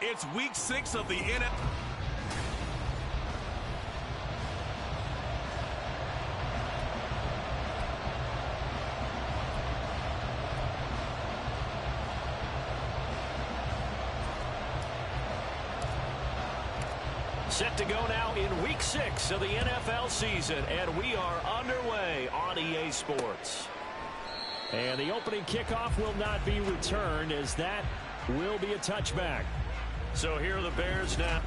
It's week 6 of the NFL. Set to go now in week 6 of the NFL season, and we are underway on EA Sports. And the opening kickoff will not be returned, as that will be a touchback. So here are the Bears now.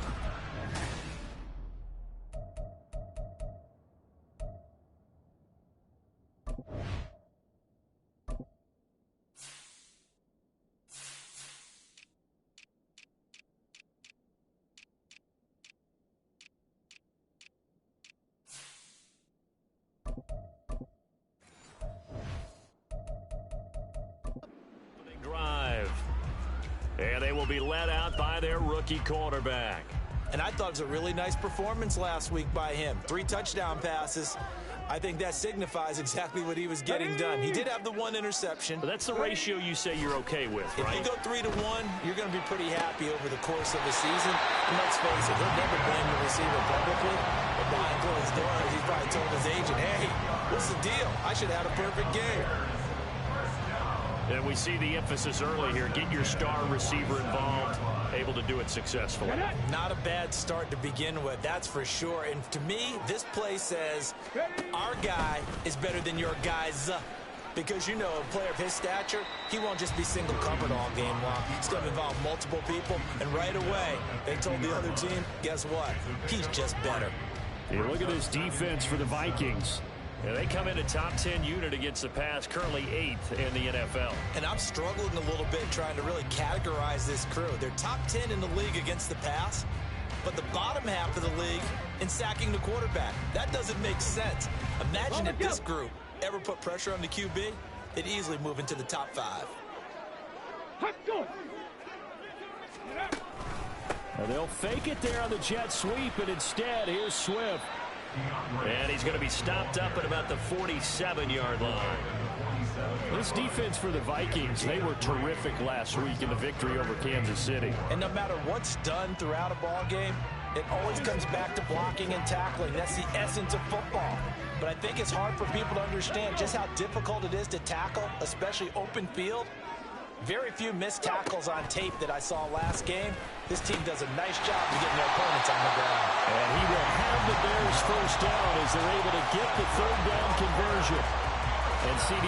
Drive. And they will be led out by their rookie quarterback. And I thought it was a really nice performance last week by him. 3 touchdown passes. I think that signifies exactly what he was getting done. He did have the 1 interception. But that's the ratio you say you're okay with, right? If you go 3 to 1, you're going to be pretty happy over the course of the season. And let's face it, he'll never blame the receiver publicly. But behind closed doors, he's probably told his agent, hey, what's the deal? I should have had a perfect game. And we see the emphasis early here. Get your star receiver involved, able to do it successfully. Not a bad start to begin with, that's for sure. And to me, this play says our guy is better than your guys. Because, you know, a player of his stature, he won't just be single covered all game long. He's going to involve multiple people. And right away, they told the other team, guess what? He's just better. Hey, look at this defense for the Vikings. Yeah, they come in a top 10 unit against the pass, currently 8th in the NFL. And I'm struggling a little bit trying to really categorize this crew. They're top 10 in the league against the pass, but the bottom half of the league in sacking the quarterback. That doesn't make sense. Imagine if this group ever put pressure on the QB, they'd easily move into the top 5. Well, they'll fake it there on the jet sweep, and instead, here's Swift. And he's going to be stopped up at about the 47-yard line. This defense for the Vikings, they were terrific last week in the victory over Kansas City. And no matter what's done throughout a ball game, it always comes back to blocking and tackling. That's the essence of football. But I think it's hard for people to understand just how difficult it is to tackle, especially open field. Very few missed tackles on tape that I saw last game. This team does a nice job of getting their opponents on the ground. And he will have the Bears first down as they're able to get the 3rd down conversion. And CD,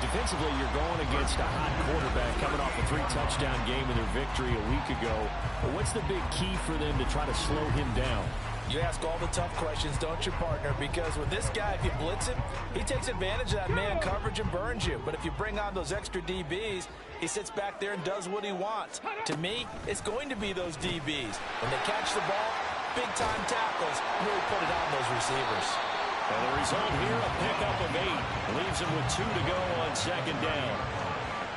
defensively, you're going against a hot quarterback coming off a 3-touchdown game in their victory a week ago. But what's the big key for them to try to slow him down? You ask all the tough questions, don't you, partner? Because with this guy, if you blitz him, he takes advantage of that man coverage and burns you. But if you bring on those extra DBs, he sits back there and does what he wants. To me, it's going to be those DBs. When they catch the ball, big-time tackles, really put it on those receivers. And the result here, a pickup of 8. Leaves him with 2 to go on 2nd down.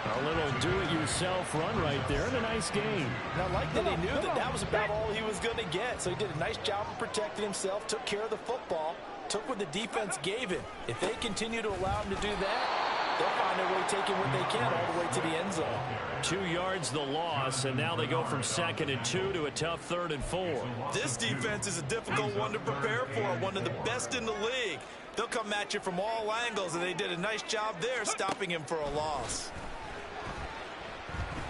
A little do-it-yourself run right there and a nice game. And I like that he knew that that was about all he was going to get. So he did a nice job of protecting himself, took care of the football, took what the defense gave him. If they continue to allow him to do that, they'll find their way taking what they can all the way to the end zone. 2 yards the loss, and now they go from 2nd and 2 to a tough 3rd and 4. This defense is a difficult one to prepare for, one of the best in the league. They'll come at you from all angles, and they did a nice job there stopping him for a loss.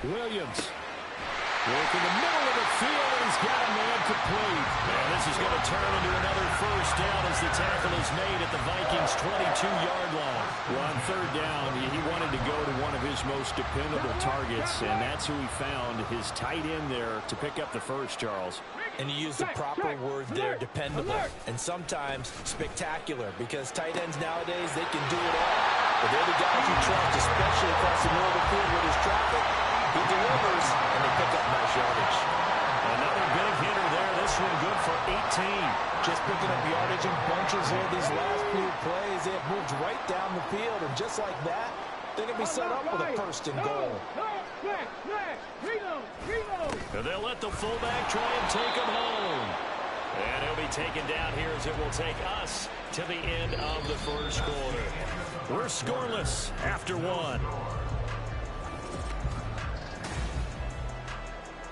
Williams. Work in the middle of the field, and he's got a man complete. And this is going to turn into another first down as the tackle is made at the Vikings' 22-yard line. Well, on 3rd down, he wanted to go to one of his most dependable targets, and that's who he found, his tight end there, to pick up the first, Charles. And you use the proper word there, dependable, and sometimes spectacular, because tight ends nowadays, they can do it all. But they're the guys you trust, especially across the middle of the field with his traffic. He delivers, and they pick up nice yardage. Another big hitter there. This one good for 18. Just picking up yardage in bunches here these last few plays. They have moved right down the field, and just like that, they're going to be set up with a 1st and goal. And they'll let the fullback try and take him home. And he'll be taken down here as it will take us to the end of the 1st quarter. We're scoreless after 1.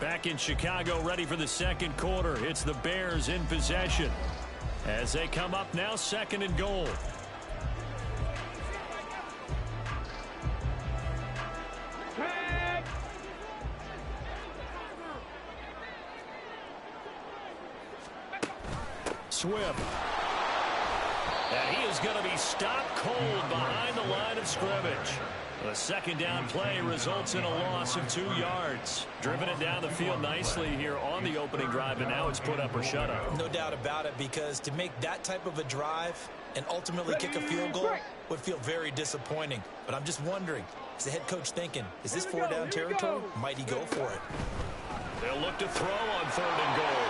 Back in Chicago, ready for the second quarter. It's the Bears in possession as they come up now, second and goal. Swift. And he is going to be stopped cold behind the line of scrimmage. The second down play results in a loss of 2 yards. Driven it down the field nicely here on the opening drive, and now it's put up or shut up. No doubt about it, because to make that type of a drive and ultimately kick a field goal would feel very disappointing. But I'm just wondering, is the head coach thinking, is this 4-down territory? Might he go for it? They'll look to throw on 3rd and goal.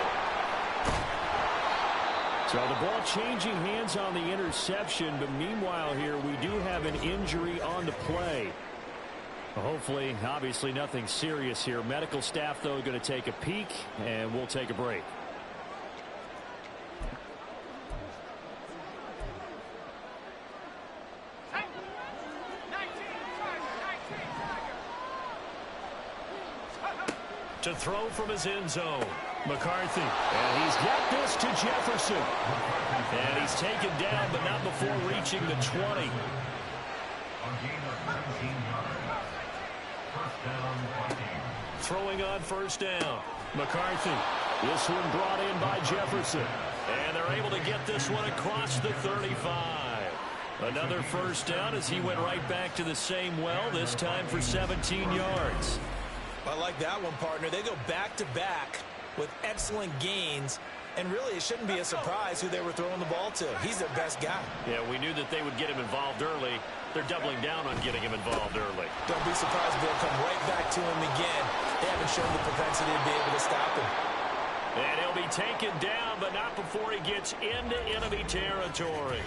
So the ball changing hands on the interception, but meanwhile here we do have an injury on the play. Hopefully, obviously nothing serious here. Medical staff, though, going to take a peek, and we'll take a break. To throw from his end zone, McCarthy. And he's got this to Jefferson. And he's taken down, but not before reaching the 20. Throwing on 1st down. McCarthy. This one brought in by Jefferson. And they're able to get this one across the 35. Another 1st down as he went right back to the same well, this time for 17 yards. I like that one, partner. They go back-to-back with excellent gains, and really it shouldn't be a surprise who they were throwing the ball to. He's their best guy. Yeah, we knew that they would get him involved early. They're doubling down on getting him involved early. Don't be surprised they'll come right back to him again. They haven't shown the propensity to be able to stop him. And he'll be taken down, but not before he gets into enemy territory.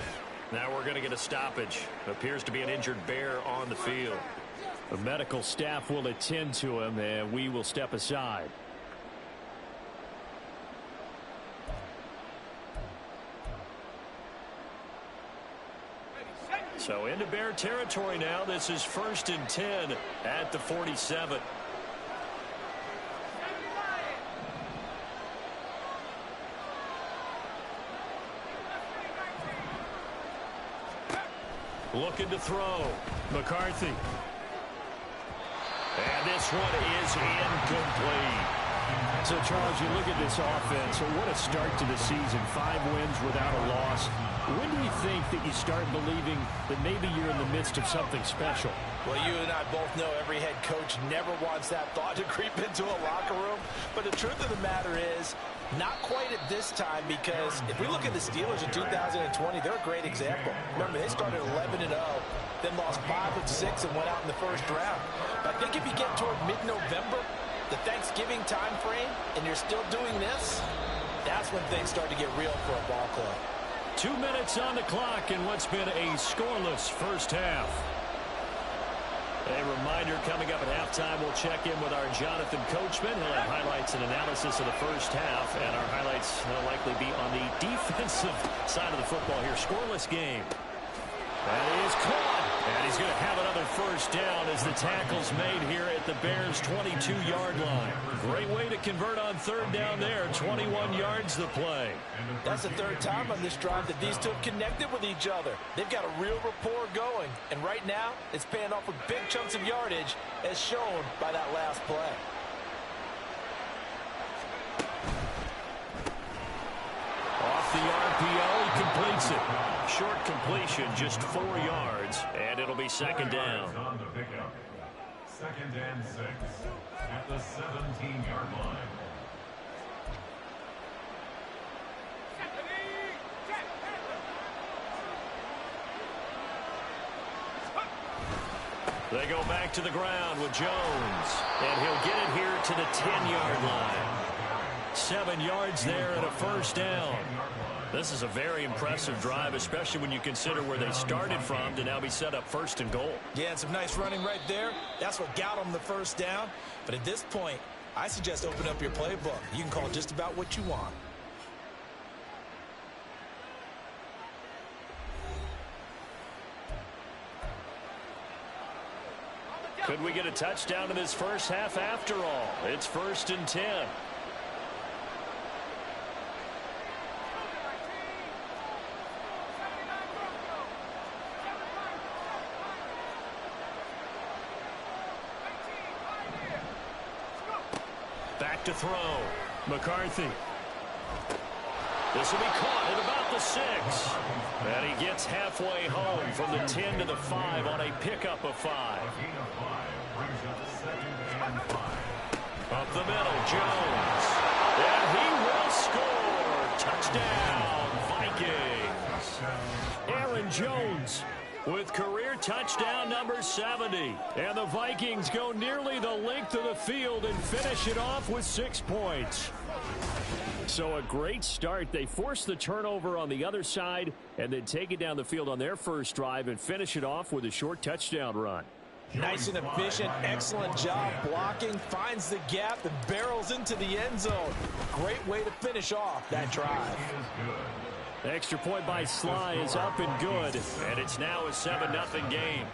Now we're going to get a stoppage. Appears to be an injured Bear on the field. The medical staff will attend to him, and we will step aside. So into Bear territory now. This is 1st and 10 at the 47. Looking to throw. McCarthy. And this one is incomplete. So, Charles, you look at this offense, so what a start to the season. 5 wins without a loss. When do you think that you start believing that maybe you're in the midst of something special? Well, you and I both know every head coach never wants that thought to creep into a locker room. But the truth of the matter is, not quite at this time, because if we look at the Steelers in 2020, they're a great example. Remember, they started 11-0, then lost 5-6 and went out in the 1st round. But I think if you get toward mid-November, the Thanksgiving time frame, and you're still doing this, that's when things start to get real for a ball club. 2 minutes on the clock in what's been a scoreless 1st half. A reminder, coming up at halftime, we'll check in with our Jonathan Coachman. He'll have highlights and analysis of the 1st half, and our highlights will likely be on the defensive side of the football here. Scoreless game. That is caught. And he's going to have another 1st down as the tackle's made here at the Bears' 22-yard line. Great way to convert on 3rd down there. 21 yards the play. That's the 3rd time on this drive that these two have connected with each other. They've got a real rapport going. And right now, it's paying off with big chunks of yardage, as shown by that last play. Off the RPO, he completes it. Short completion, just 4 yards, and it'll be 2nd down. 2nd and 6 at the 17-yard line. They go back to the ground with Jones, and he'll get it here to the 10-yard line. 7 yards there and a 1st down. This is a very impressive drive, especially when you consider where they started from to now be set up 1st and goal. Yeah, and some nice running right there. That's what got them the 1st down. But at this point, I suggest open up your playbook. You can call just about what you want. Could we get a touchdown in this first half after all? It's 1st and 10. Back to throw. McCarthy. This will be caught at about the 6. And he gets halfway home from the 10 to the 5 on a pickup of 5. Up the middle, Jones. And he will score. Touchdown, Vikings. Aaron Jones with career touchdown number 70. And the Vikings go nearly the length of the field and finish it off with 6 points. So a great start. They force the turnover on the other side and then take it down the field on their first drive and finish it off with a short touchdown run. Nice and efficient, excellent job blocking, finds the gap and barrels into the end zone. Great way to finish off that drive. Extra point by Sly is up and good, and it's now a 7-0 game.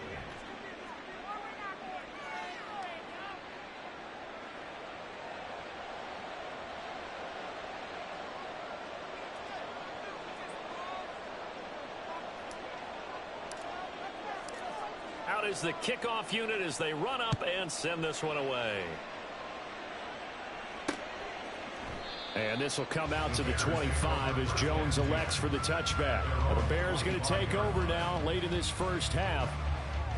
Out is the kickoff unit as they run up and send this one away. And this will come out to the 25 as Jones elects for the touchback. Well, the Bears going to take over now late in this first half.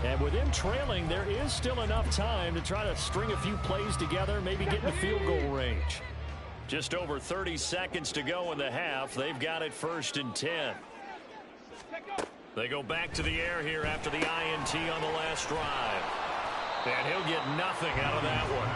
And with him trailing, there is still enough time to try to string a few plays together, maybe get in the field goal range. Just over 30 seconds to go in the half. They've got it 1st and 10. They go back to the air here after the INT on the last drive. And he'll get nothing out of that one.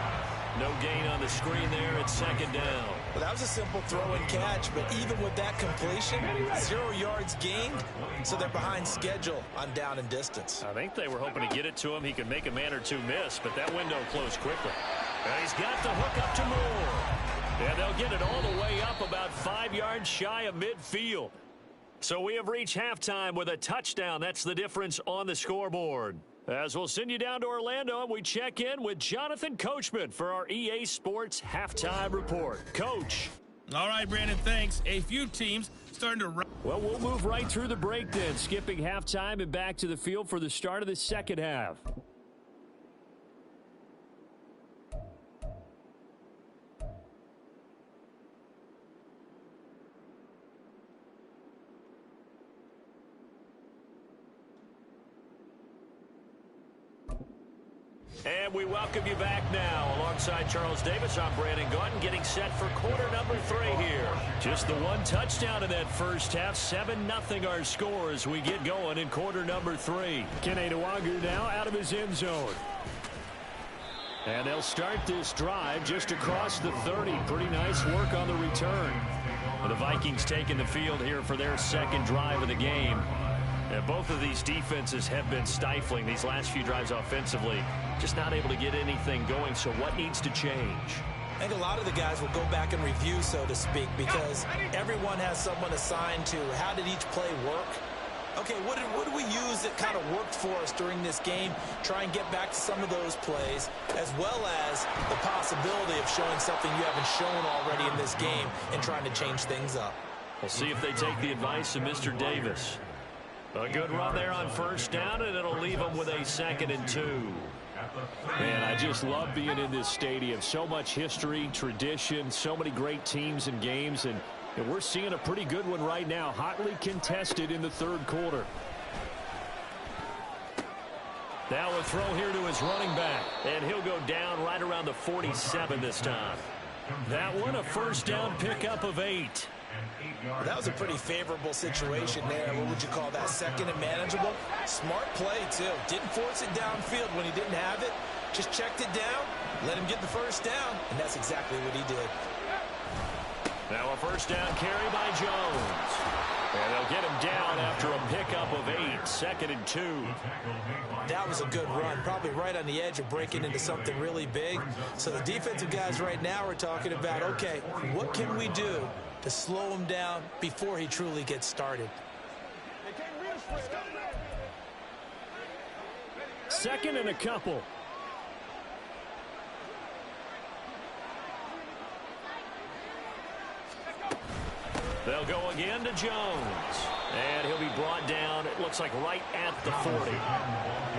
No gain on the screen there at 2nd down. Well, that was a simple throw and catch, but even with that completion, 0 yards gained, so they're behind schedule on down and distance. I think they were hoping to get it to him. He could make a man or two miss, but that window closed quickly. And he's got the hook up to Moore. And they'll get it all the way up about 5 yards shy of midfield. So we have reached halftime with a touchdown. That's the difference on the scoreboard. As we'll send you down to Orlando, and we check in with Jonathan Coachman for our EA Sports Halftime Report. Coach. All right, Brandon, thanks. A few teams starting to... Well, we'll move right through the break then, skipping halftime and back to the field for the start of the second half. And we welcome you back now. Alongside Charles Davis, I'm Brandon Gaudin, getting set for quarter number 3 here. Just the one touchdown in that first half. 7-0 our score as we get going in quarter number 3. Kene Nwangwu now out of his end zone. And they'll start this drive just across the 30. Pretty nice work on the return. The Vikings taking the field here for their second drive of the game. And both of these defenses have been stifling these last few drives offensively. Just not able to get anything going, so what needs to change? I think a lot of the guys will go back and review, so to speak, because everyone has someone assigned to how did each play work. Okay, what did we use that kind of worked for us during this game? Try and get back to some of those plays, as well as the possibility of showing something you haven't shown already in this game and trying to change things up. We'll see if they take the advice of Mr. Davis. A good run there on first down, and it'll leave them with a 2nd and 2. Man, I just love being in this stadium. So much history, tradition, so many great teams and games, and we're seeing a pretty good one right now, hotly contested in the third quarter. Now a throw here to his running back, and he'll go down right around the 47 this time. That one, a first down pickup of 8. That was a pretty favorable situation there. What would you call that? 2nd and manageable. Smart play, too. Didn't force it downfield when he didn't have it. Just checked it down, let him get the first down, and that's exactly what he did. Now a first down carry by Jones. And they'll get him down after a pickup of 8. 2nd and 2. That was a good run, probably right on the edge of breaking into something really big. So the defensive guys right now are talking about, okay, what can we do to slow him down before he truly gets started? 2nd and a couple. again to Jones. And he'll be brought down, it looks like right at the 40.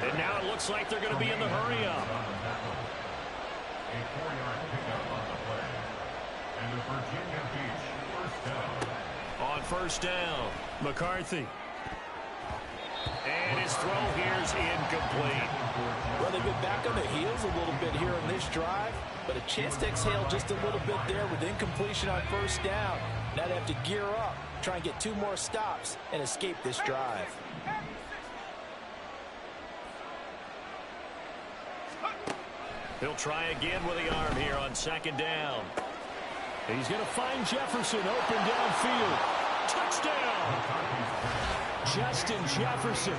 And now it looks like they're going to be in the hurry-up. A 4-yard pickup on the play. And the Virginia Beach first down. On first down, McCarthy. And his throw here's incomplete. Well, they've been back on the heels a little bit here on this drive, but a chance to exhale just a little bit there with incompletion on first down. Now they have to gear up, try and get 2 more stops and escape this drive. He'll try again with the arm here on second down. He's going to find Jefferson open downfield. Touchdown! Justin Jefferson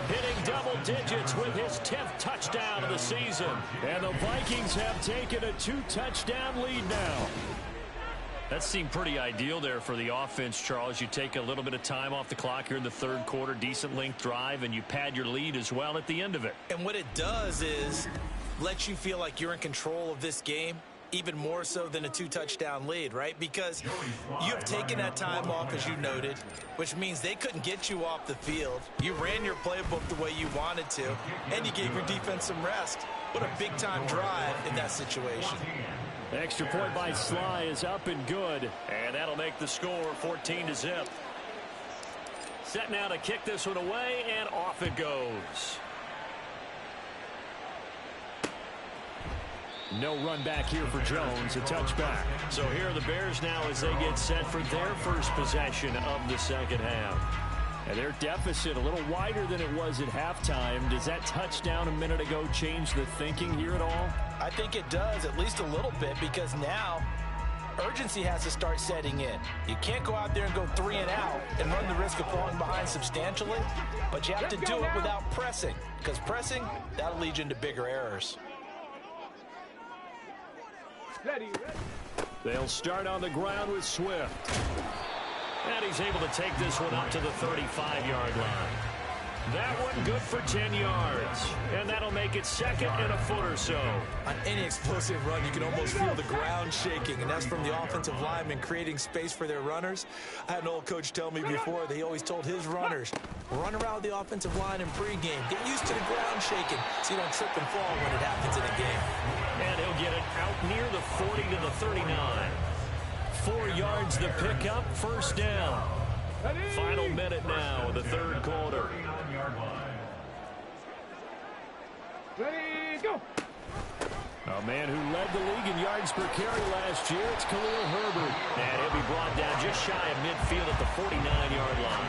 hitting double digits with his 10th touchdown of the season. And the Vikings have taken a 2-touchdown lead now. That seemed pretty ideal there for the offense, Charles. You take a little bit of time off the clock here in the third quarter, decent length drive, and you pad your lead as well at the end of it. And what it does is let you feel like you're in control of this game, even more so than a 2-touchdown lead, right? Because you have taken that time off, as you noted, which means they couldn't get you off the field. You ran your playbook the way you wanted to, and you gave your defense some rest. What a big-time drive in that situation. Extra point by Sly is up and good, and that'll make the score 14-0. Set now to kick this one away, and off it goes. No run back here for Jones, a touchback. So here are the Bears now as they get set for their first possession of the second half. And their deficit a little wider than it was at halftime. Does that touchdown a minute ago change the thinking here at all? I think it does, at least a little bit, because now urgency has to start setting in. You can't go out there and go 3 and out and run the risk of falling behind substantially, but you have to do it without pressing, because pressing, that'll lead you into bigger errors. They'll start on the ground with Swift. And he's able to take this one up to the 35-yard line. That one good for 10 yards. And that'll make it second and a foot or so. On any explosive run, you can almost feel the ground shaking, and that's from the offensive linemen creating space for their runners. I had an old coach tell me before that he always told his runners, run around the offensive line in pregame. Get used to the ground shaking so you don't trip and fall when it happens in a game. And he'll get it out near the 40 to the 39. 4 yards the pickup, first down. Final minute now of the third quarter. Ready, go. A man who led the league in yards per carry last year, it's Khalil Herbert. And he'll be brought down just shy of midfield at the 49-yard line.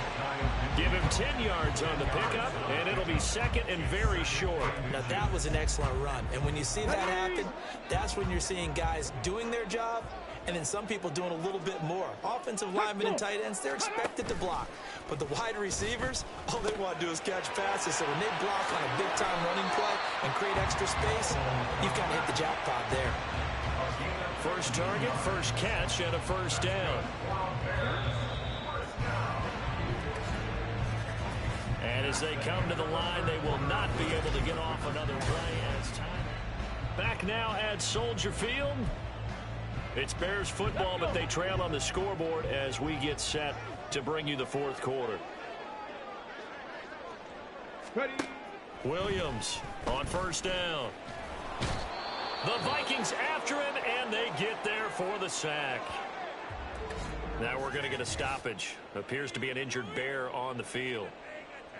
Give him 10 yards on the pickup, and it'll be second and very short. Now, that was an excellent run. And when you see that happen, that's when you're seeing guys doing their job, and then some people doing a little bit more. Offensive linemen and tight ends, they're expected to block. But the wide receivers, all they want to do is catch passes. So when they block on a big-time running play and create extra space, you've got to hit the jackpot there. First target, first catch, and a first down. And as they come to the line, they will not be able to get off another play. As time. Back now at Soldier Field. It's Bears football, but they trail on the scoreboard as we get set to bring you the fourth quarter. Ready. Williams on first down. The Vikings after him, and they get there for the sack. Now we're going to get a stoppage. Appears to be an injured Bear on the field.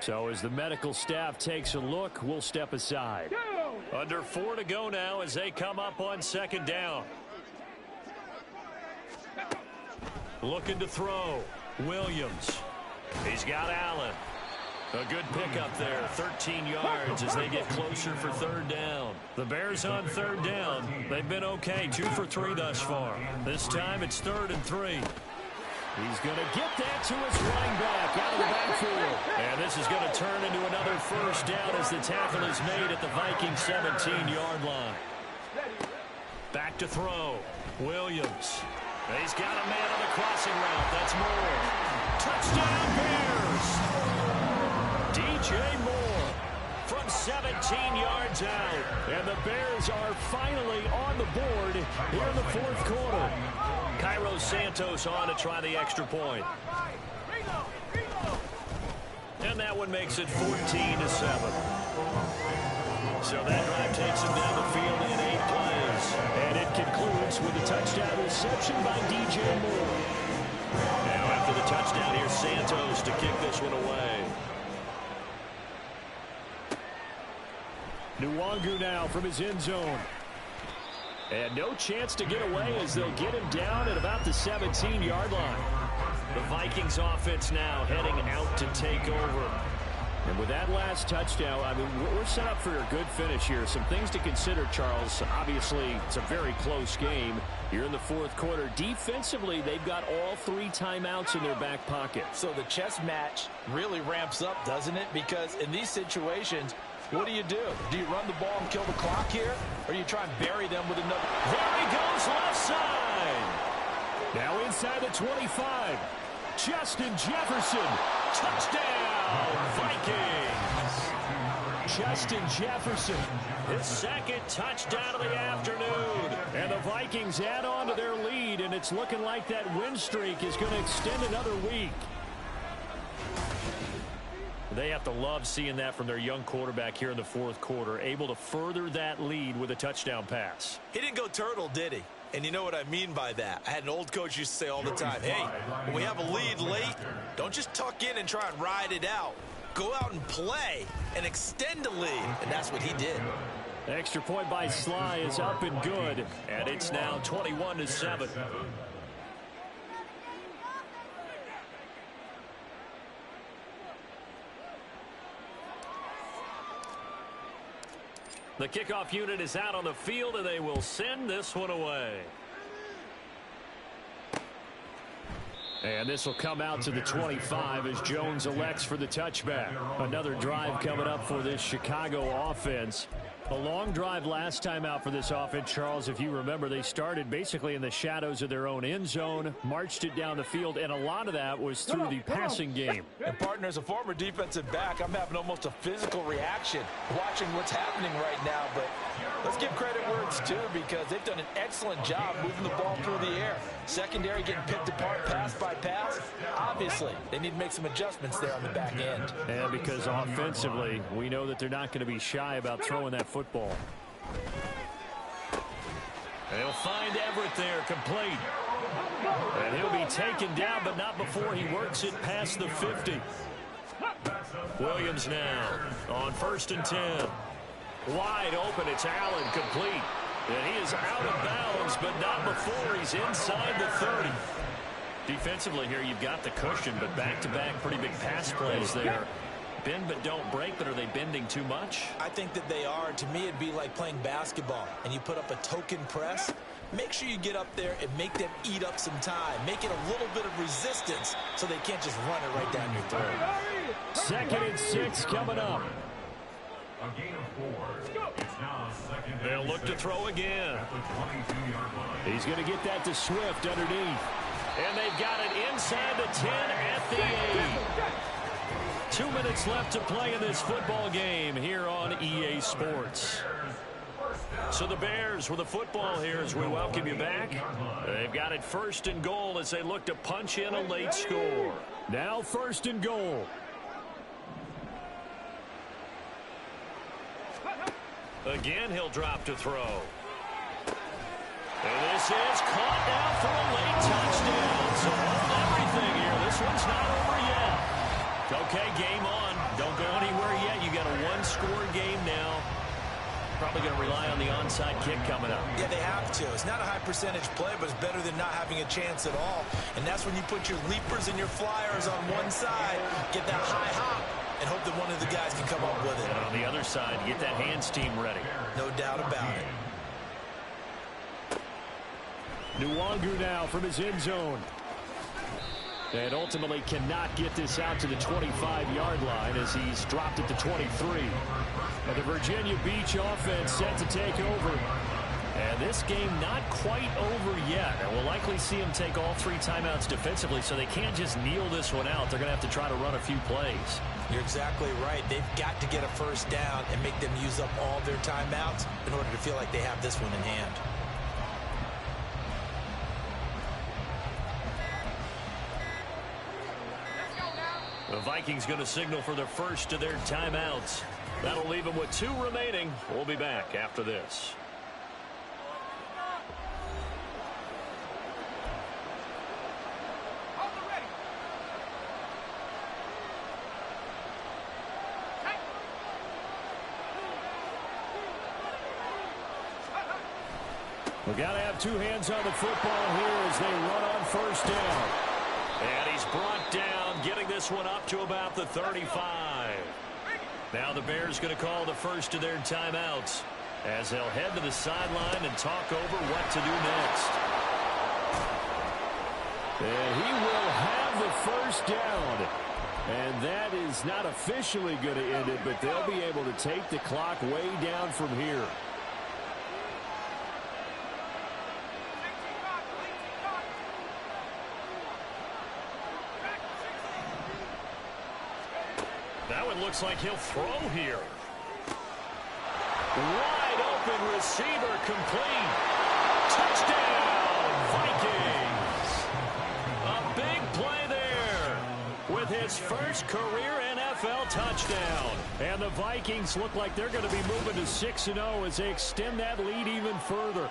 So as the medical staff takes a look, we'll step aside. Go. Under 4 to go now as they come up on second down. Looking to throw. Williams. He's got Allen. A good pickup there. 13 yards as they get closer for third down. The Bears on third down. They've been okay. 2 for 3 thus far. This time it's 3rd and 3. He's going to get that to his running back out of the backfield. And this is going to turn into another first down as the tackle is made at the Vikings 17-yard line. Back to throw. Williams. He's got a man on the crossing route. That's Moore. Touchdown Bears! DJ Moore from 17 yards out. And the Bears are finally on the board here in the fourth quarter. Cairo Santos on to try the extra point. And that one makes it 14-7. So that drive takes him down the field in 8 plays. And it concludes with a touchdown reception by DJ Moore. Now after the touchdown, here's Santos to kick this one away. Nwangu now from his end zone. And no chance to get away as they'll get him down at about the 17-yard line. The Vikings offense now heading out to take over. And with that last touchdown, I mean, we're set up for a good finish here. Some things to consider, Charles. Obviously, it's a very close game. You're in the fourth quarter. Defensively, they've got all 3 timeouts in their back pocket. So the chess match really ramps up, doesn't it? Because in these situations, what do? Do you run the ball and kill the clock here? Or do you try and bury them with another? There he goes left side. Now inside the 25. Justin Jefferson. Touchdown, Vikings. Justin Jefferson. His second touchdown of the afternoon. And the Vikings add on to their lead, and it's looking like that win streak is going to extend another week. They have to love seeing that from their young quarterback here in the fourth quarter, able to further that lead with a touchdown pass. He didn't go turtle, did he? And you know what I mean by that. I had an old coach used to say all the time, hey, when we have a lead late, don't just tuck in and try and ride it out. Go out and play and extend the lead. And that's what he did. The extra point by Sly is up and good. And it's now 21-7. The kickoff unit is out on the field, and they will send this one away. And this will come out to the 25 as Jones elects for the touchback. Another drive coming up for this Chicago offense. A long drive last time out for this offense, Charles. If you remember, they started basically in the shadows of their own end zone, marched it down the field, and a lot of that was through the passing game. And, partner, as a former defensive back, I'm having almost a physical reaction watching what's happening right now. But let's give credit where it's due, because they've done an excellent job moving the ball through the air. Secondary getting picked apart pass by pass. Obviously, they need to make some adjustments there on the back end. And because offensively, we know that they're not going to be shy about throwing that football. They'll find Everett there, complete. And he'll be taken down, but not before he works it past the 50. Williams now on 1st and 10. Wide open, it's Allen, complete. And he is out of bounds, but not before he's inside the 30. Defensively here, you've got the cushion, but back-to-back pretty big pass plays there. Bend but don't break, but are they bending too much? I think that they are. To me, it'd be like playing basketball, and you put up a token press. Make sure you get up there and make them eat up some time. Make it a little bit of resistance so they can't just run it right down your throat. 2nd and 6 coming up. A gain of 4. It's now 2nd. They'll look to throw again. At the 22-yard line. He's going to get that to Swift underneath. And they've got it inside the 10 at the 8. 2 minutes left to play in this football game here on EA Sports. So the Bears with the football here as we welcome you back. They've got it 1st and goal as they look to punch in a late score. Now 1st and goal. Again, he'll drop to throw. And this is caught down for a late touchdown. So hold everything here. This one's not over yet. Okay, game on. Don't go anywhere yet. You got a one-score game now. Probably going to rely on the onside kick coming up. Yeah, they have to. It's not a high percentage play, but it's better than not having a chance at all. And that's when you put your leapers and your flyers on one side, get that high hop, and hope that one of the guys can come up with it. And on the other side, get that hands team ready. No doubt about it. Nwangu now from his end zone. And ultimately cannot get this out to the 25-yard line as he's dropped it to 23. And the Virginia Beach offense set to take over. And this game not quite over yet. And we'll likely see him take all 3 timeouts defensively, so they can't just kneel this one out. They're going to have to try to run a few plays. You're exactly right. They've got to get a first down and make them use up all their timeouts in order to feel like they have this one in hand. The Vikings going to signal for the first of their timeouts. That'll leave them with 2 remaining. We'll be back after this. We got to have 2 hands on the football here as they run on first down. And he's brought down, getting this one up to about the 35. Now the Bears going to call the first of their timeouts as they'll head to the sideline and talk over what to do next. And he will have the first down. And that is not officially going to end it, but they'll be able to take the clock way down from here. That one looks like he'll throw here. Wide open receiver complete. Touchdown, Vikings. A big play there with his first career NFL touchdown. And the Vikings look like they're going to be moving to 6-0 as they extend that lead even further.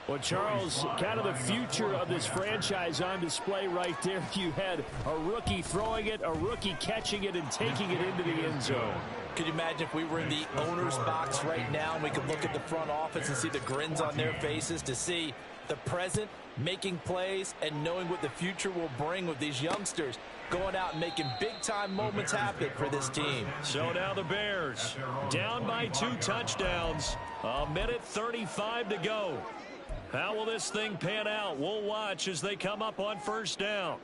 Well, Charles, kind of the future of this franchise on display right there. You had a rookie throwing it, a rookie catching it, and taking it into the end zone. Could you imagine if we were in the owner's box right now and we could look at the front office and see the grins on their faces, to see the present making plays and knowing what the future will bring with these youngsters going out and making big-time moments happen for this team. So now the Bears down by 2 touchdowns. 1:35 to go. How will this thing pan out? We'll watch as they come up on first down.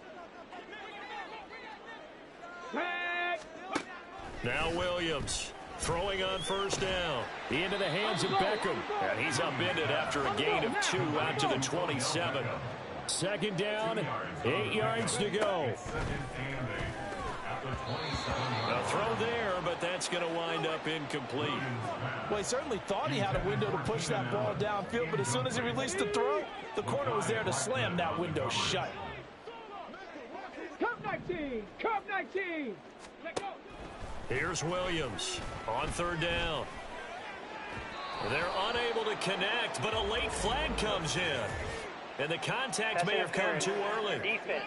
Now Williams throwing on first down. Into the hands of Beckham. And he's upended after a gain of 2 out to the 27. Second down, 8 yards to go. A throw there, but that's going to wind up incomplete. Well, he certainly thought he had a window to push that ball downfield, but as soon as he released the throw, the corner was there to slam that window shut. Cup 19! Cup 19! Let go! Here's Williams on third down. They're unable to connect, but a late flag comes in. And the contact may have come too early. Defense.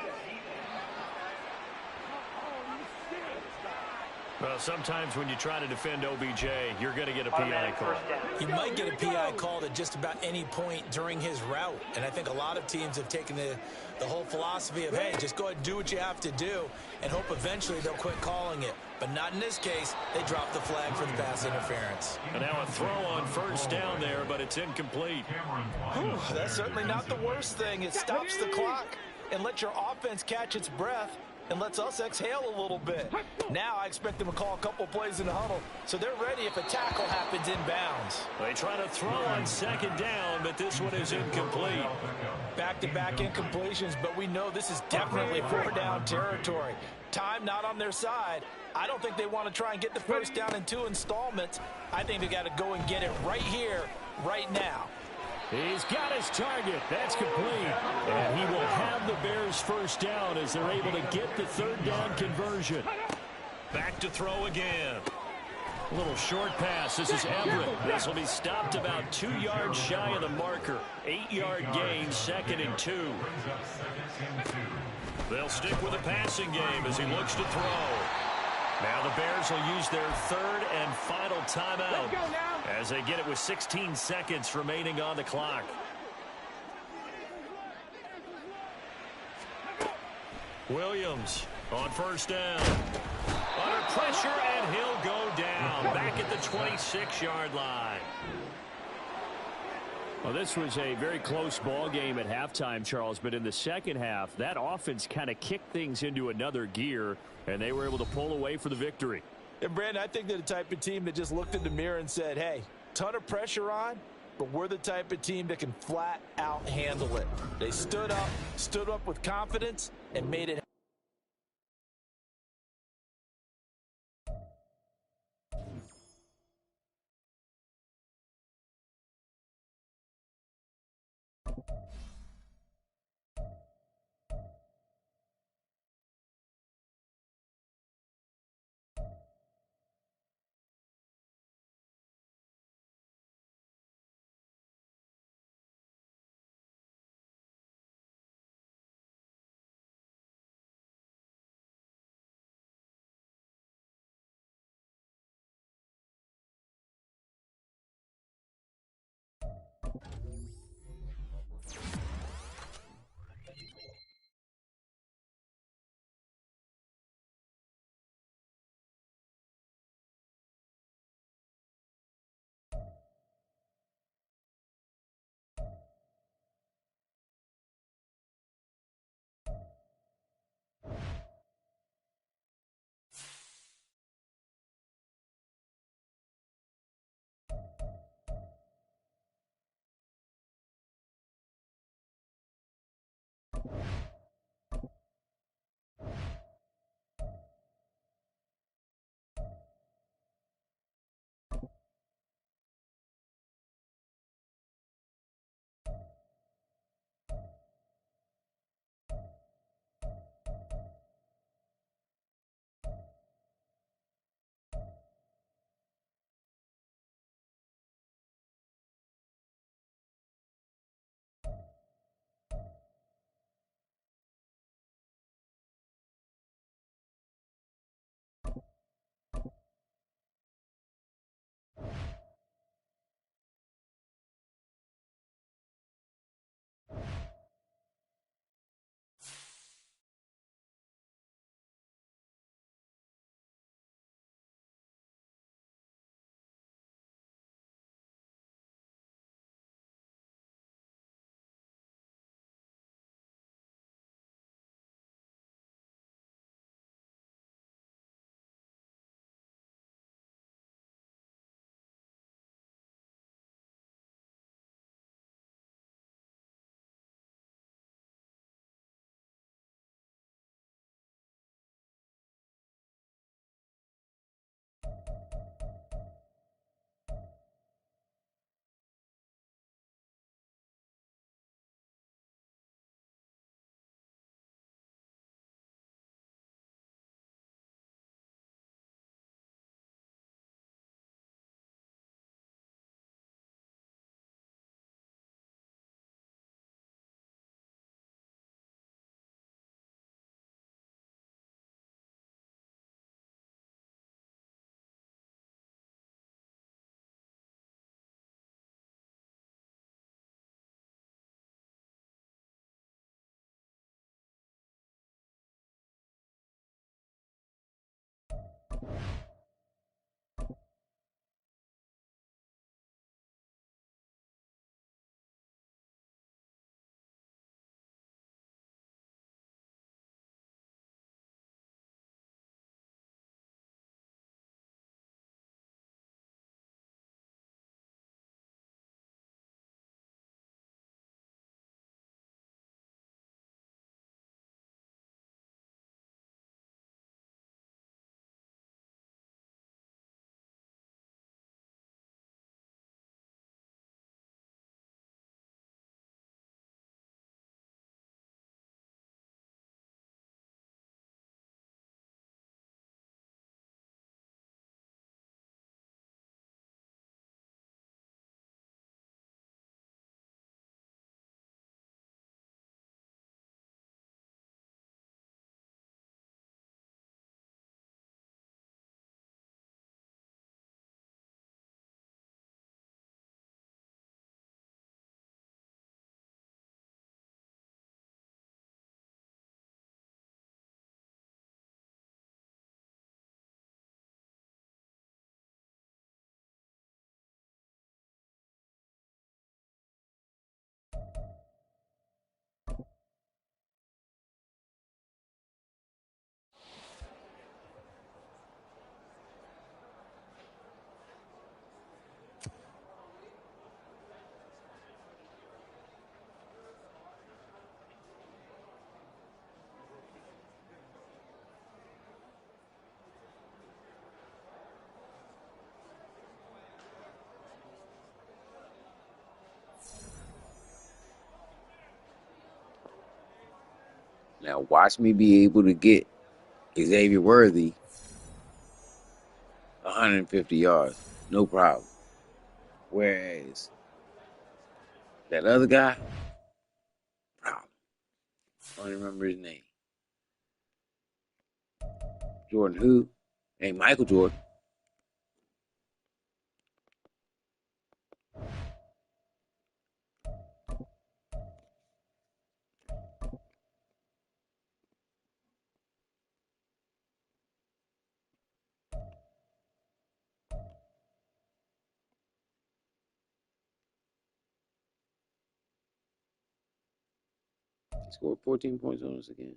Well, sometimes when you try to defend OBJ, you're going to get a PI call. You might get a PI called at just about any point during his route. And I think a lot of teams have taken the whole philosophy of, hey, just go ahead and do what you have to do and hope eventually they'll quit calling it. But not in this case. They dropped the flag for the pass interference. And now a throw on first down there, but it's incomplete. Whew, that's certainly not the worst thing. It stops the clock and lets your offense catch its breath and lets us exhale a little bit. Now I expect them to call a couple plays in the huddle, so they're ready if a tackle happens inbounds. They try to throw on second down, but this one is incomplete. Back-to-back incompletions, but we know this is definitely 4-down territory. Time not on their side. I don't think they want to try and get the first down in 2 installments. I think they got to go and get it right here, right now. He's got his target. That's complete. And he will have the Bears first down as they're able to get the third down conversion. Back to throw again. A little short pass. This is Everett. This will be stopped about 2 yards shy of the marker. 8-yard gain, 2nd and 2. They'll stick with the passing game as he looks to throw. Now the Bears will use their third and final timeout as they get it with 16 seconds remaining on the clock. Williams on first down. Under pressure, and he'll go down back at the 26-yard line. Well, this was a very close ball game at halftime, Charles, but in the second half, that offense kind of kicked things into another gear, and they were able to pull away for the victory. And, Brandon, I think they're the type of team that just looked in the mirror and said, hey, ton of pressure on, but we're the type of team that can flat out handle it. They stood up with confidence and made it Now watch me be able to get Xavier Worthy 150 yards, no problem. Whereas that other guy, problem. I don't remember his name. Jordan who? Hey, Michael Jordan. He scored 14 points on us again.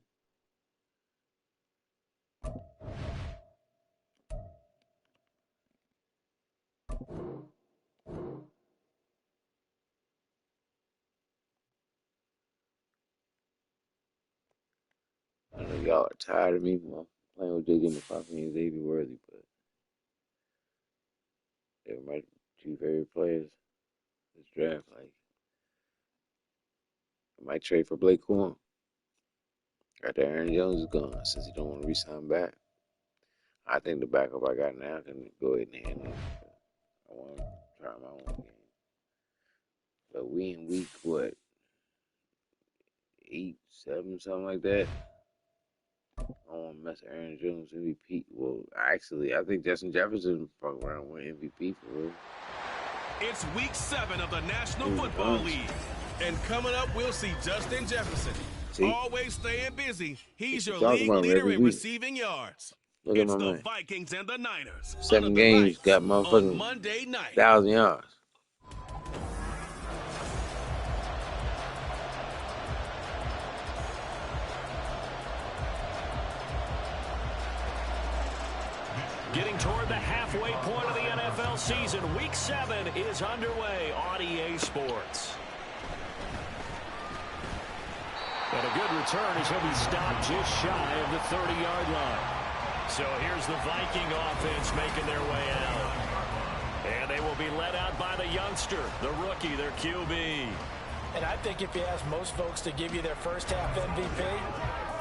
I know y'all are tired of me playing with J.J. McCoskey and Xavier Worthy, but they're my two favorite players this draft. Like, I might trade for Blake Corum. After Aaron Jones is gone, since he don't want to re-sign back. I think the backup I got now can go ahead and handle it. I want to try my own game. But we in week, what, 8, 7, something like that? I don't want to mess Aaron Jones MVP. Well, actually, I think Justin Jefferson fuck around with MVP for real. It's week 7 of the National Football League. And coming up, we'll see Justin Jefferson. See? Always staying busy. He's your Talk league about leader every in week. receiving yards. Look at It's my the man. Vikings and the Niners. 7 under the games, lights got on motherfucking Monday night. 1,000 yards. Getting toward the halfway point of the NFL season. Week 7 is underway on EA Sports. And a good return as he'll be stopped just shy of the 30-yard line. So here's the Viking offense making their way out. And they will be led out by the youngster, the rookie, their QB. And I think if you ask most folks to give you their first half MVP,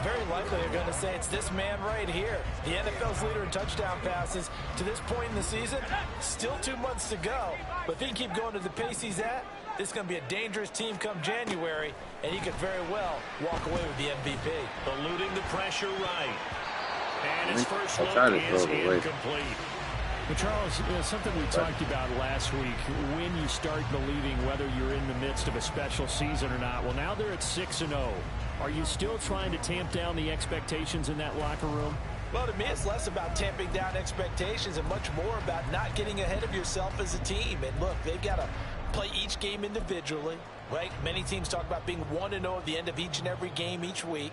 very likely they're going to say it's this man right here. The NFL's leader in touchdown passes to this point in the season. Still 2 months to go. But if he can keep going to the pace he's at, this is going to be a dangerous team come January, and he could very well walk away with the MVP. Eluding the pressure right. And his first look is incomplete. But Charles, something we talked about last week, when you start believing whether you're in the midst of a special season or not. Well, now they're at 6-0. Are you still trying to tamp down the expectations in that locker room? Well, to me, it's less about tamping down expectations and much more about not getting ahead of yourself as a team. And look, they've got to play each game individually, right? Many teams talk about being 1-0 at the end of each and every game each week.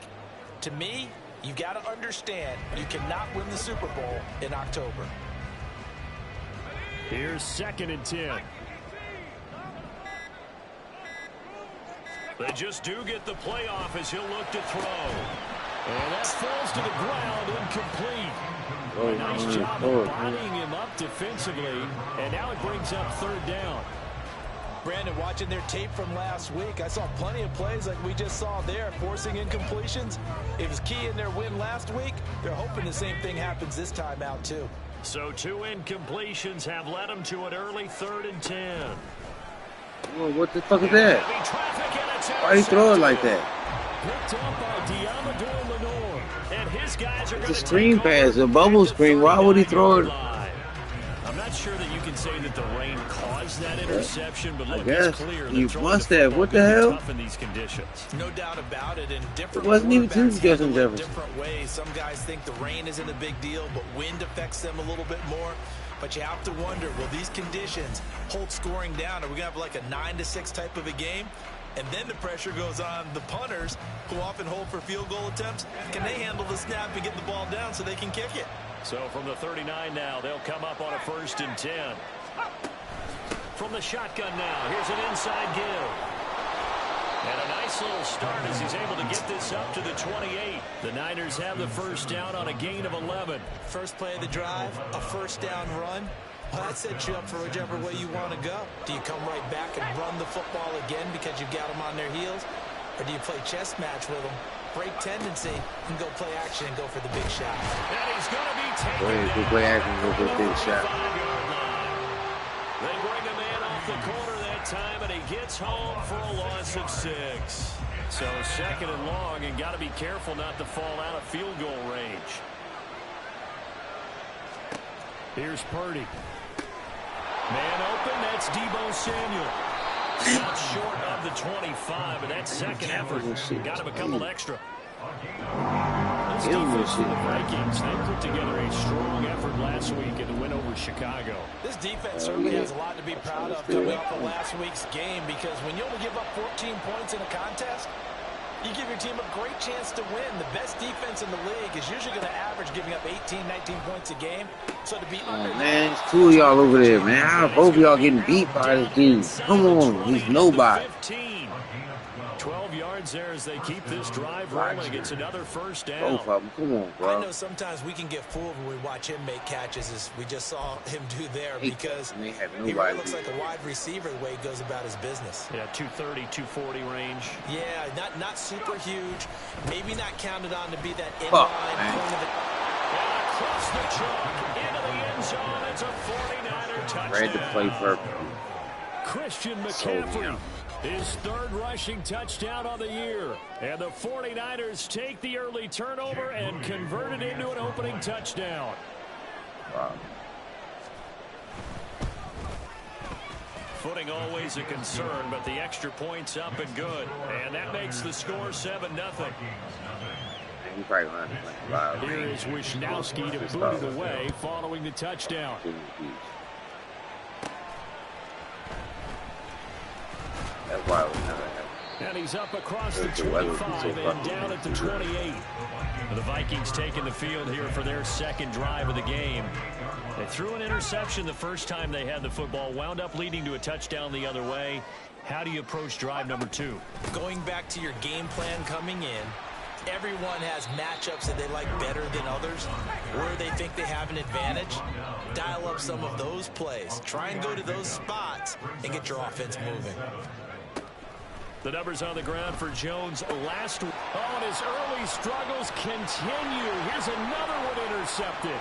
To me, you got to understand you cannot win the Super Bowl in October. Here's 2nd and 10. They just do get the playoff as he'll look to throw. And that falls to the ground, incomplete. A nice job of bodying him up defensively, and now it brings up 3rd down. Brandon, watching their tape from last week, I saw plenty of plays like we just saw there, forcing incompletions. It was key in their win last week. They're hoping the same thing happens this time out, too. So 2 incompletions have led them to an early 3rd and 10. Well, what the fuck is that? Why you throw it like that? Picked up by Diamador Lenore. And his guys are It's a screen pass, a bubble screen. Why would he throw it? I'm not sure that you can say that the rain caused that interception, but look, it's clear you must have. What the hell? Tough in these conditions. No doubt about it. And different It wasn't even quarterbacks to Justin handle it Jefferson. different ways. Some guys think the rain isn't a big deal, but wind affects them a little bit more. But you have to wonder, will these conditions hold scoring down? Are we going to have like a 9-6 type of a game? And then the pressure goes on the punters, who often hold for field goal attempts. Can they handle the snap and get the ball down so they can kick it? So from the 39 now, they'll come up on a 1st and 10. From the shotgun now, here's an inside give. And a nice little start as he's able to get this up to the 28. The Niners have the 1st down on a gain of 11. First play of the drive, a 1st down run. Well, that sets you up for whichever way you want to go. Do you come right back and run the football again because you've got them on their heels? Or do you play chess match with them, break tendency, and go play action and go for the big shot? And he's going to be taken Go ahead, go down play action, go for the big shot. They bring a man off the corner that time, and he gets home for a loss of 6. So 2nd and long, and got to be careful not to fall out of field goal range. Here's Purdy. Man open, that's Deebo Samuel. Not short of the 25, but that 2nd effort got him a couple extra. This defense for the Vikings, they put together a strong effort last week in the win over Chicago. This defense certainly has a lot to be proud of coming off of last week's game, because when you only give up 14 points in a contest, You give your team a great chance to win. The best defense in the league is usually going to average giving up 18, 19 points a game. So to be under man, it's two of y'all over there, man. How both of y'all getting beat by this dude? Come on, he's nobody. 12 yards there as they keep this drive rolling. It's another first down. Both of them, come on, bro. I know sometimes we can get fooled when we watch him make catches, as we just saw him do there, because he really looks like a wide receiver the way he goes about his business. Yeah, 230, 240 range. Yeah, not super huge. Maybe not counted on to be that inline point of it. And across the chalk into the end zone. It's a 49er touchdown. Ready to play perfect. Christian McCaffrey. His third rushing touchdown on the year. And the 49ers take the early turnover and convert it into an opening touchdown. Wow. Footing always a concern, but the extra point's up and good. And that makes the score 7-0. Here is Wisnowski to boot it away following the touchdown. That's why we never have. And he's up across the 25 and down at the 28. The Vikings taking the field here for their second drive of the game. They threw an interception the first time they had the football, wound up leading to a touchdown the other way. How do you approach drive number 2? Going back to your game plan coming in, everyone has matchups that they like better than others, where they think they have an advantage. Dial up some of those plays. Try and go to those spots and get your offense moving. The numbers on the ground for Jones last week. Oh, and his early struggles continue. Here's another one intercepted.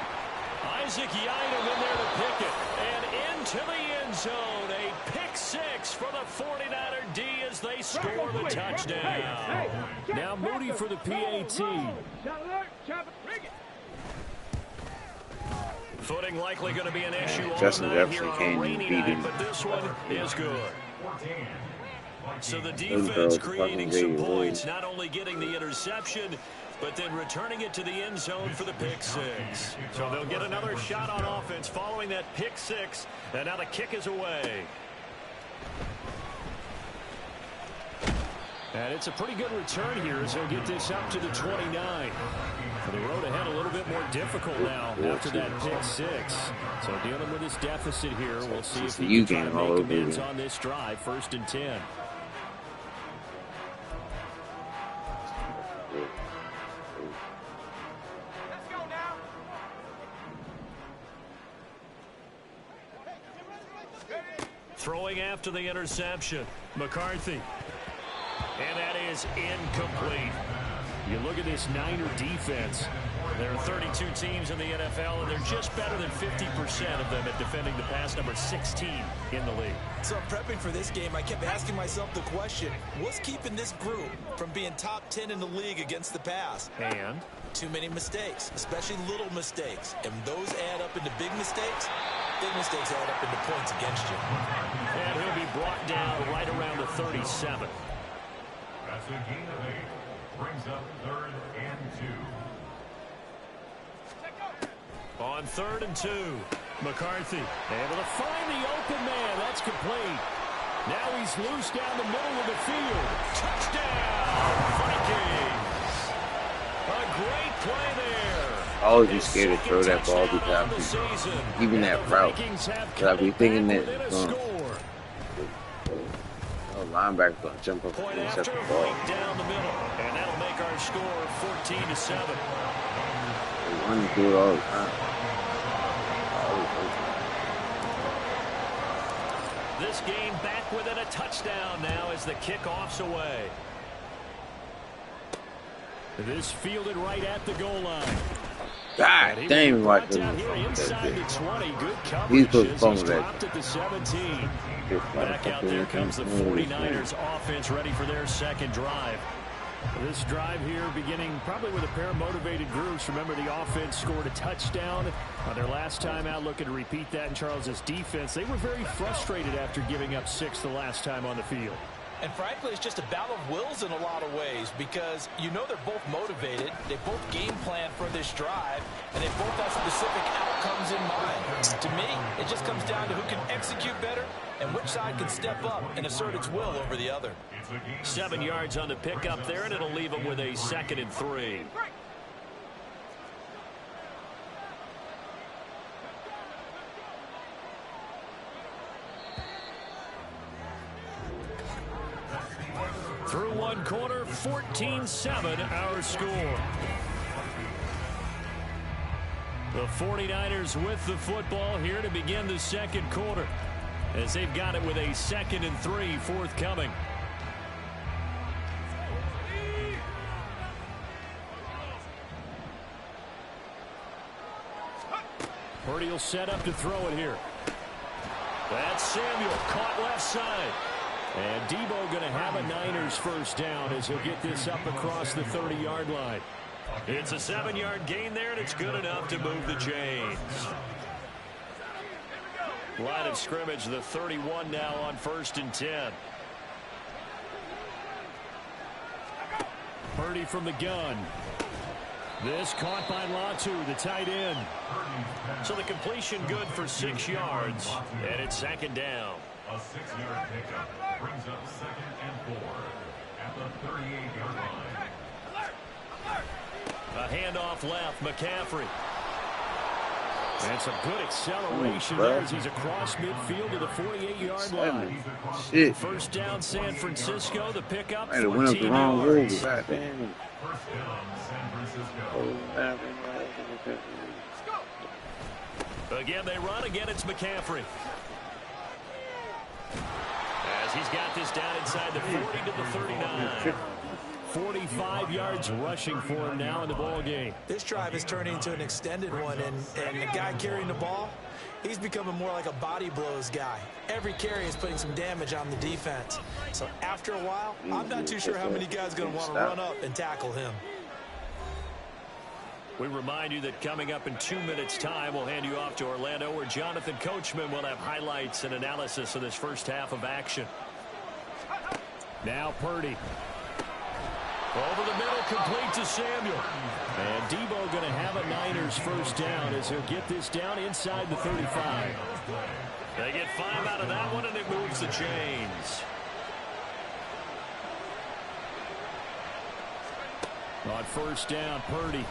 Isaac Yiadom in there to pick it. And into the end zone. A pick 6 for the 49er D as they score the touchdown. Now Moody for the PAT. Footing likely going to be an issue Justin all night here Jefferson on a can't rainy beat him. night, but this one is good. So the defense creating some points, not only getting the interception, but then returning it to the end zone for the pick 6. So they'll get another shot on offense following that pick 6, and now the kick is away. And it's a pretty good return here as they'll get this up to the 29. The road ahead a little bit more difficult now after that pick 6. So dealing with this deficit here, we'll see if he can try to make amends on this drive. 1st and 10. Throwing after the interception, McCarthy. And that is incomplete. You look at this Niner defense. There are 32 teams in the NFL, and they're just better than 50% of them at defending the pass, number 16 in the league. So prepping for this game, I kept asking myself the question, what's keeping this group from being top 10 in the league against the pass? And? Too many mistakes, especially little mistakes. And those add up into big mistakes. Big mistakes add up into points against you. And he'll be brought down right around the 37. That's a gain of 8. Brings up 3rd and 2. On 3rd and 2, McCarthy able to find the open man. That's complete. Now he's loose down the middle of the field. Touchdown, Vikings. A great play there. I always be scared to throw that ball because even that route. Because I be thinking that linebacker's going to jump up and intercept the ball. Down the middle, and that'll make our score 14-7. They want to do it all the time. This game back within a touchdown now as the kickoff's away. This fielded right at the goal line. God damn, like inside the 20. Good he's coverage put as he's dropped at the 17. Back out there comes the 49ers offense ready for their second drive. This drive here beginning probably with a pair of motivated groups. Remember, the offense scored a touchdown on their last time out. Looking to repeat that in Charles's defense. They were very frustrated after giving up 6 the last time on the field. And frankly, it's just a battle of wills in a lot of ways because you know they're both motivated, they both game plan for this drive, and they both have specific outcomes in mind. To me, it just comes down to who can execute better and which side can step up and assert its will over the other. 7 yards on the pickup there, and it'll leave them with a 2nd and 3. Through one quarter, 14-7 our score. The 49ers with the football here to begin the second quarter as they've got it with a 2nd and 3 forthcoming. Purdy will set up to throw it here. That's Samuel, caught left side. And Debo going to have a Niners first down as he'll get this up across the 30-yard line. It's a 7-yard gain there, and it's good enough to move the chains. Line of scrimmage, the 31 now on 1st and 10. Purdy from the gun. This caught by Latu, the tight end. So the completion good for 6 yards, and it's 2nd down. A 6-yard pickup brings up 2nd and 4 at the 38-yard line. A handoff left, McCaffrey. And some good acceleration there as he's across midfield to the 48-yard line. Shit. First down, San Francisco. The pickup, I went up the wrong way. First down, San Francisco. Again, they run. Again, it's McCaffrey. As he's got this down inside the 40 to the 39. 45 yards rushing for him now in the ball game. This drive is turning into an extended one, and the guy carrying the ball, he's becoming more like a body blows guy. Every carry is putting some damage on the defense. So after a while, I'm not too sure how many guys are going to want to run up and tackle him. We remind you that coming up in 2 minutes' time, we'll hand you off to Orlando, where Jonathan Coachman will have highlights and analysis of this first half of action. Now Purdy. Over the middle, complete to Samuel. And Debo going to have a Niners first down as he'll get this down inside the 35. They get 5 out of that one, and it moves the chains. On first down, Purdy.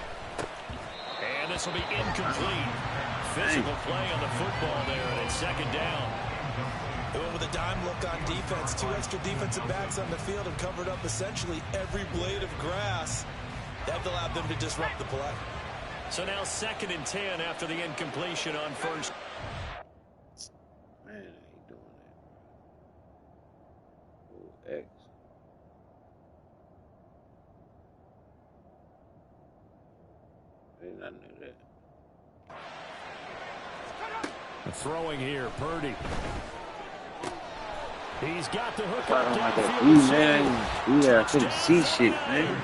And this will be incomplete. Physical play on the football there, and it's 2nd down. They went with a dime look on defense. 2 extra defensive backs on the field and covered up essentially every blade of grass. That allowed them to disrupt the play. So now 2nd and 10 after the incompletion on first. Man, I ain't doing that. X. I did not know that. Throwing here, Purdy. He's got the hook I up don't like that downfield. view, man. Yeah, I couldn't see shit, man.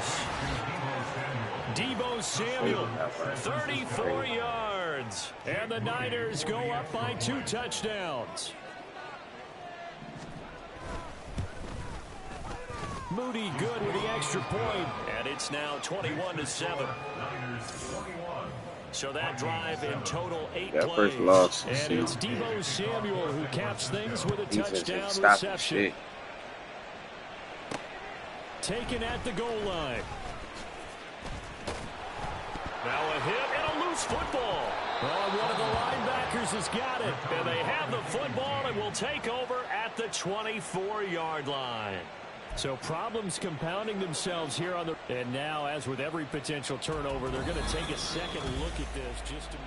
Debo Samuel, 34 yards. And the Niners go up by 2 touchdowns. Moody good with the extra point. And it's now 21-7. So that drive in total 8 That plays. first loss. And it's Debo Samuel who caps things with a touchdown Stop reception. shit. Taken at the goal line. Now a hit and a loose football. Oh, one of the linebackers has got it. And they have the football and will take over at the 24-yard line. So problems compounding themselves here on the... And now, as with every potential turnover, they're going to take a second look at this just to...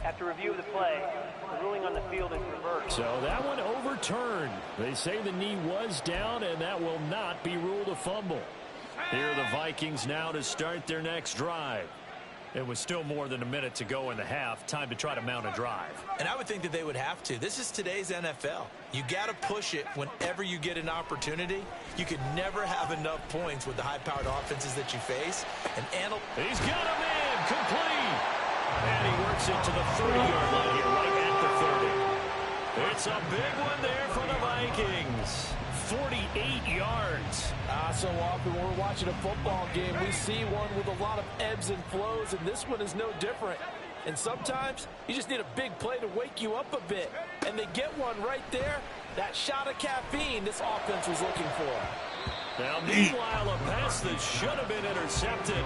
After review of the play, the ruling on the field is reversed. So that one overturned. They say the knee was down, and that will not be ruled a fumble. Here are the Vikings now to start their next drive. It was still more than a minute to go in the half. Time to try to mount a drive. And I would think that they would have to. This is today's NFL. You got to push it whenever you get an opportunity. You could never have enough points with the high-powered offenses that you face. And he's got him in, complete. And he works it to the 30-yard line here, right at the 30. It's a big one there for the Vikings. 48 yards. So often when we're watching a football game, we see one with a lot of ebbs and flows, and this one is no different. And sometimes you just need a big play to wake you up a bit. And they get one right there. That shot of caffeine this offense was looking for. Now, meanwhile, a pass that should have been intercepted,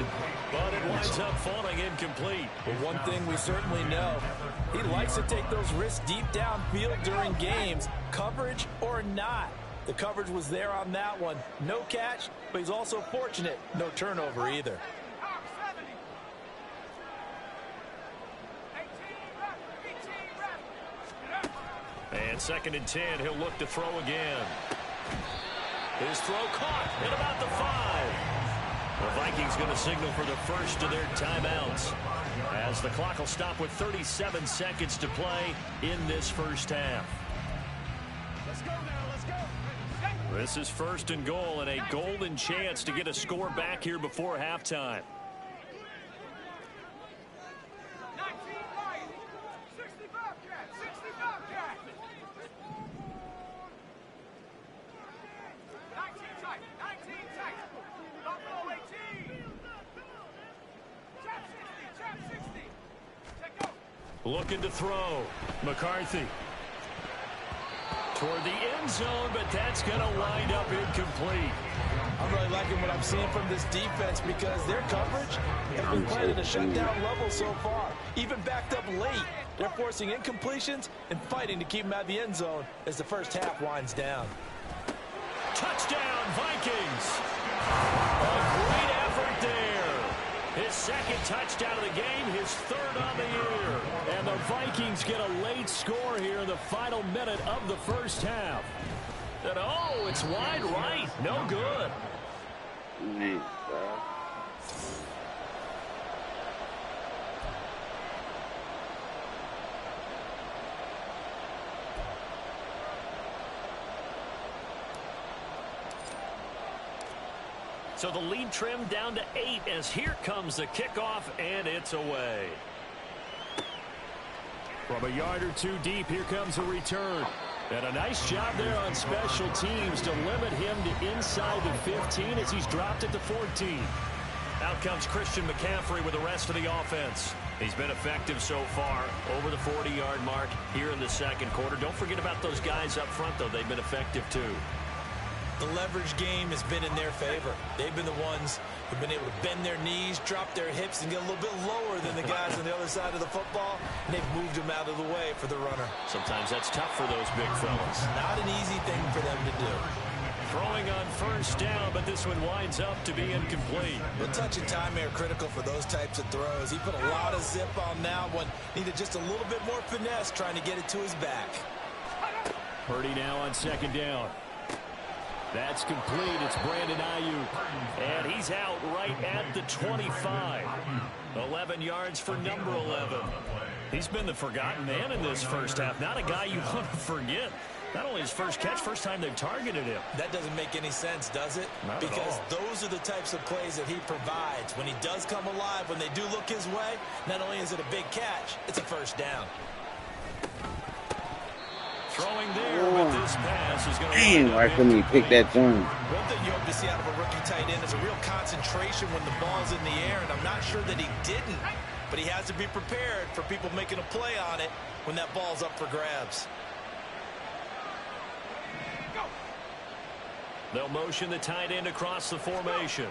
but it winds up falling incomplete. But one thing we certainly know, he likes to take those risks deep downfield during games, coverage or not. The coverage was there on that one. No catch, but he's also fortunate. No turnover either. And 2nd and 10, he'll look to throw again. His throw caught at about the 5. The Vikings going to signal for the first of their timeouts, as the clock will stop with 37 seconds to play in this first half. Let's go now, let's go. This is 1st and goal, and a golden chance to get a score back here before halftime. 19 Lions, 65 cats, 65 cats. 19 tight, 19 tight. Buffalo 18. Trap 60, Check go. Looking to throw. McCarthy. Toward the end zone, but that's going to wind up incomplete. I'm really liking what I'm seeing from this defense because their coverage has been playing at a shutdown level so far. Even backed up late, they're forcing incompletions and fighting to keep them out of the end zone as the first half winds down. Touchdown, Vikings! A great effort there. His 2nd touchdown of the game, his 3rd on the year. And the Vikings get a late score here in the final minute of the first half. And oh, it's wide right. No good. Man, bro. So the lead trimmed down to 8 as here comes the kickoff, and it's away. From a yard or two deep, here comes a return. And a nice job there on special teams to limit him to inside the 15 as he's dropped it to 14. Out comes Christian McCaffrey with the rest of the offense. He's been effective so far, over the 40-yard mark here in the 2nd quarter. Don't forget about those guys up front, though. They've been effective, too. The leverage game has been in their favor. They've been the ones who've been able to bend their knees, drop their hips, and get a little bit lower than the guys on the other side of the football, and they've moved them out of the way for the runner. Sometimes that's tough for those big fellas. Not an easy thing for them to do. Throwing on 1st down, but this one winds up to be incomplete. The touch and time are critical for those types of throws. He put a lot of zip on that one. Needed just a little bit more finesse trying to get it to his back. Purdy now on 2nd down. That's complete. It's Brandon Ayuk. And he's out right at the 25. 11 yards for number 11. He's been the forgotten man in this first half. Not a guy you want to forget. Not only his first catch, first time they've targeted him. That doesn't make any sense, does it? Not because at all. Those are the types of plays that he provides. When he does come alive, when they do look his way, not only is it a big catch, it's a first down. Throwing there, but this pass is going to... Damn, why couldn't he pick that turn? One thing you hope to see out of a rookie tight end is a real concentration when the ball's in the air, and I'm not sure that he didn't, but he has to be prepared for people making a play on it when that ball's up for grabs. They'll motion the tight end across the formation.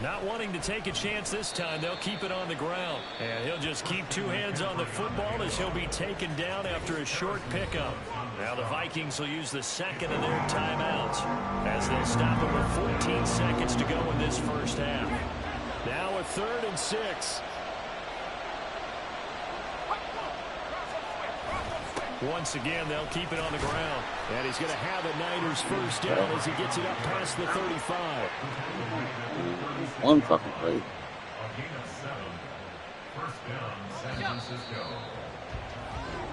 Not wanting to take a chance this time, they'll keep it on the ground. And he'll just keep 2 hands on the football as he'll be taken down after a short pickup. Now the Vikings will use the 2nd of their timeouts as they'll stop it with 14 seconds to go in this first half. Now a 3rd and 6. Once again, they'll keep it on the ground. And he's going to have a Niners first down as he gets it up past the 35. One fucking play.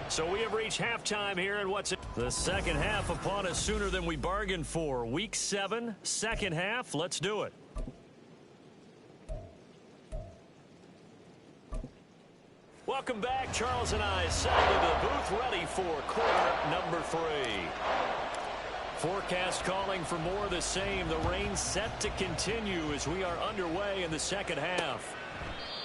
So we have reached halftime here, and what's it? The second half upon us sooner than we bargained for. Week 7, second half. Let's do it. Welcome back. Charles and I settled into the booth, ready for quarter number 3. Forecast calling for more of the same. The rain set to continue as we are underway in the second half.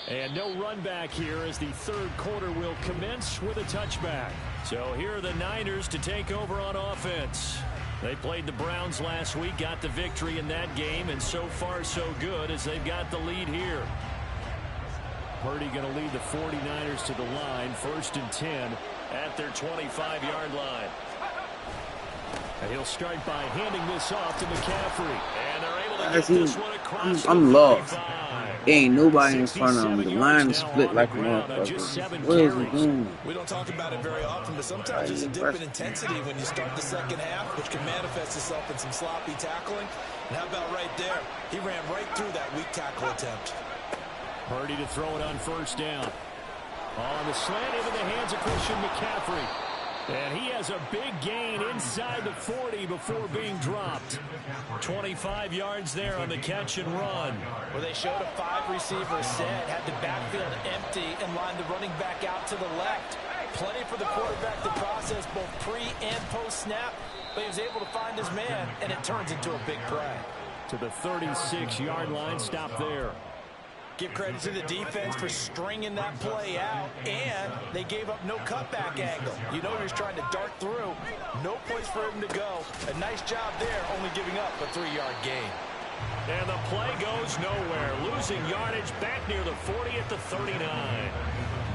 And no run back here as the third quarter will commence with a touchback. So here are the Niners to take over on offense. They played the Browns last week, got the victory in that game, and so far so good as they've got the lead here. Purdy going to lead the 49ers to the line, 1st and 10 at their 25-yard line. And he'll start by handing this off to McCaffrey. And they're able to get this one across. I'm lost. There ain't nobody in front of him. The line is split like a motherfucker. What is he doing? We don't talk about it very often, but sometimes there's a dip in intensity when you start the second half, which can manifest itself in some sloppy tackling. And how about right there? He ran right through that weak tackle attempt. Purdy to throw it on 1st down. On the slant into the hands of Christian McCaffrey. And he has a big gain inside the 40 before being dropped. 25 yards there on the catch and run. Well, they showed a 5-receiver set, had the backfield empty, and lined the running back out to the left. Plenty for the quarterback to process both pre- and post-snap, but he was able to find his man, and it turns into a big play. To the 36-yard line, stop there. Give credit to the defense for stringing that play out, and they gave up no cutback angle. You know he was trying to dart through. No place for him to go. A nice job there, only giving up a 3-yard gain. And the play goes nowhere. Losing yardage back near the 40 at the 39.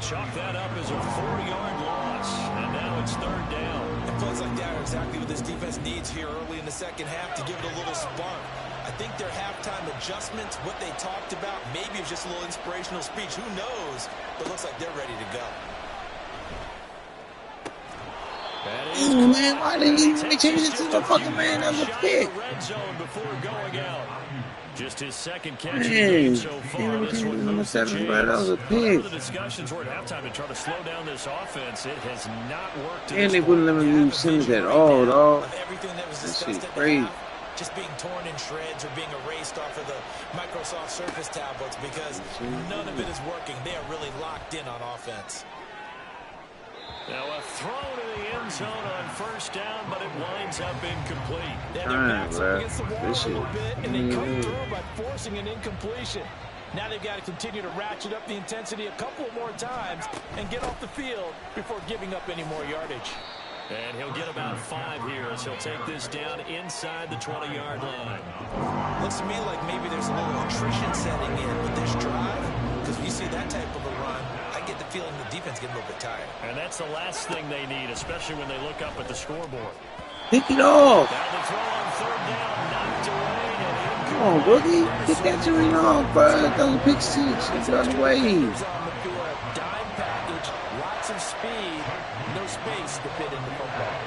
Chalk that up as a 4-yard loss, and now it's 3rd down. And plays like that are exactly what this defense needs here early in the second half to give it a little spark. I think their halftime adjustments, what they talked about, maybe it was just a little inspirational speech. Who knows? But it looks like they're ready to go. Oh, man, why didn't he change it to the fucking man of the pick? Red zone before going out. Just his second catch of the game so far. This one moves the chains. The discussions were at halftime to try to slow down this offense. It has not worked. And they wouldn't let him use Simmons at all, dog. Everything that was discussed at crazy. Just being torn in shreds or being erased off of the Microsoft Surface tablets because none of it is working. They are really locked in on offense. Now a throw to the end zone on 1st down, but it winds up incomplete. They're backs up against the wall a little bit, and they come through by forcing an incompletion. Now they've got to continue to ratchet up the intensity a couple more times and get off the field before giving up any more yardage. And he'll get about 5 here as he'll take this down inside the 20-yard line. Looks to me like maybe there's a little attrition setting in with this drive, because when you see that type of a run, I get the feeling the defense getting a little bit tired. And that's the last thing they need, especially when they look up at the scoreboard. Pick it off. Down the throw on 3rd down, knocked away and incomplete. Come on, Boogie. Get that joint off, bro. That was a pick 6. Get the other way. Dime package, lots of speed, no space to fit in the football.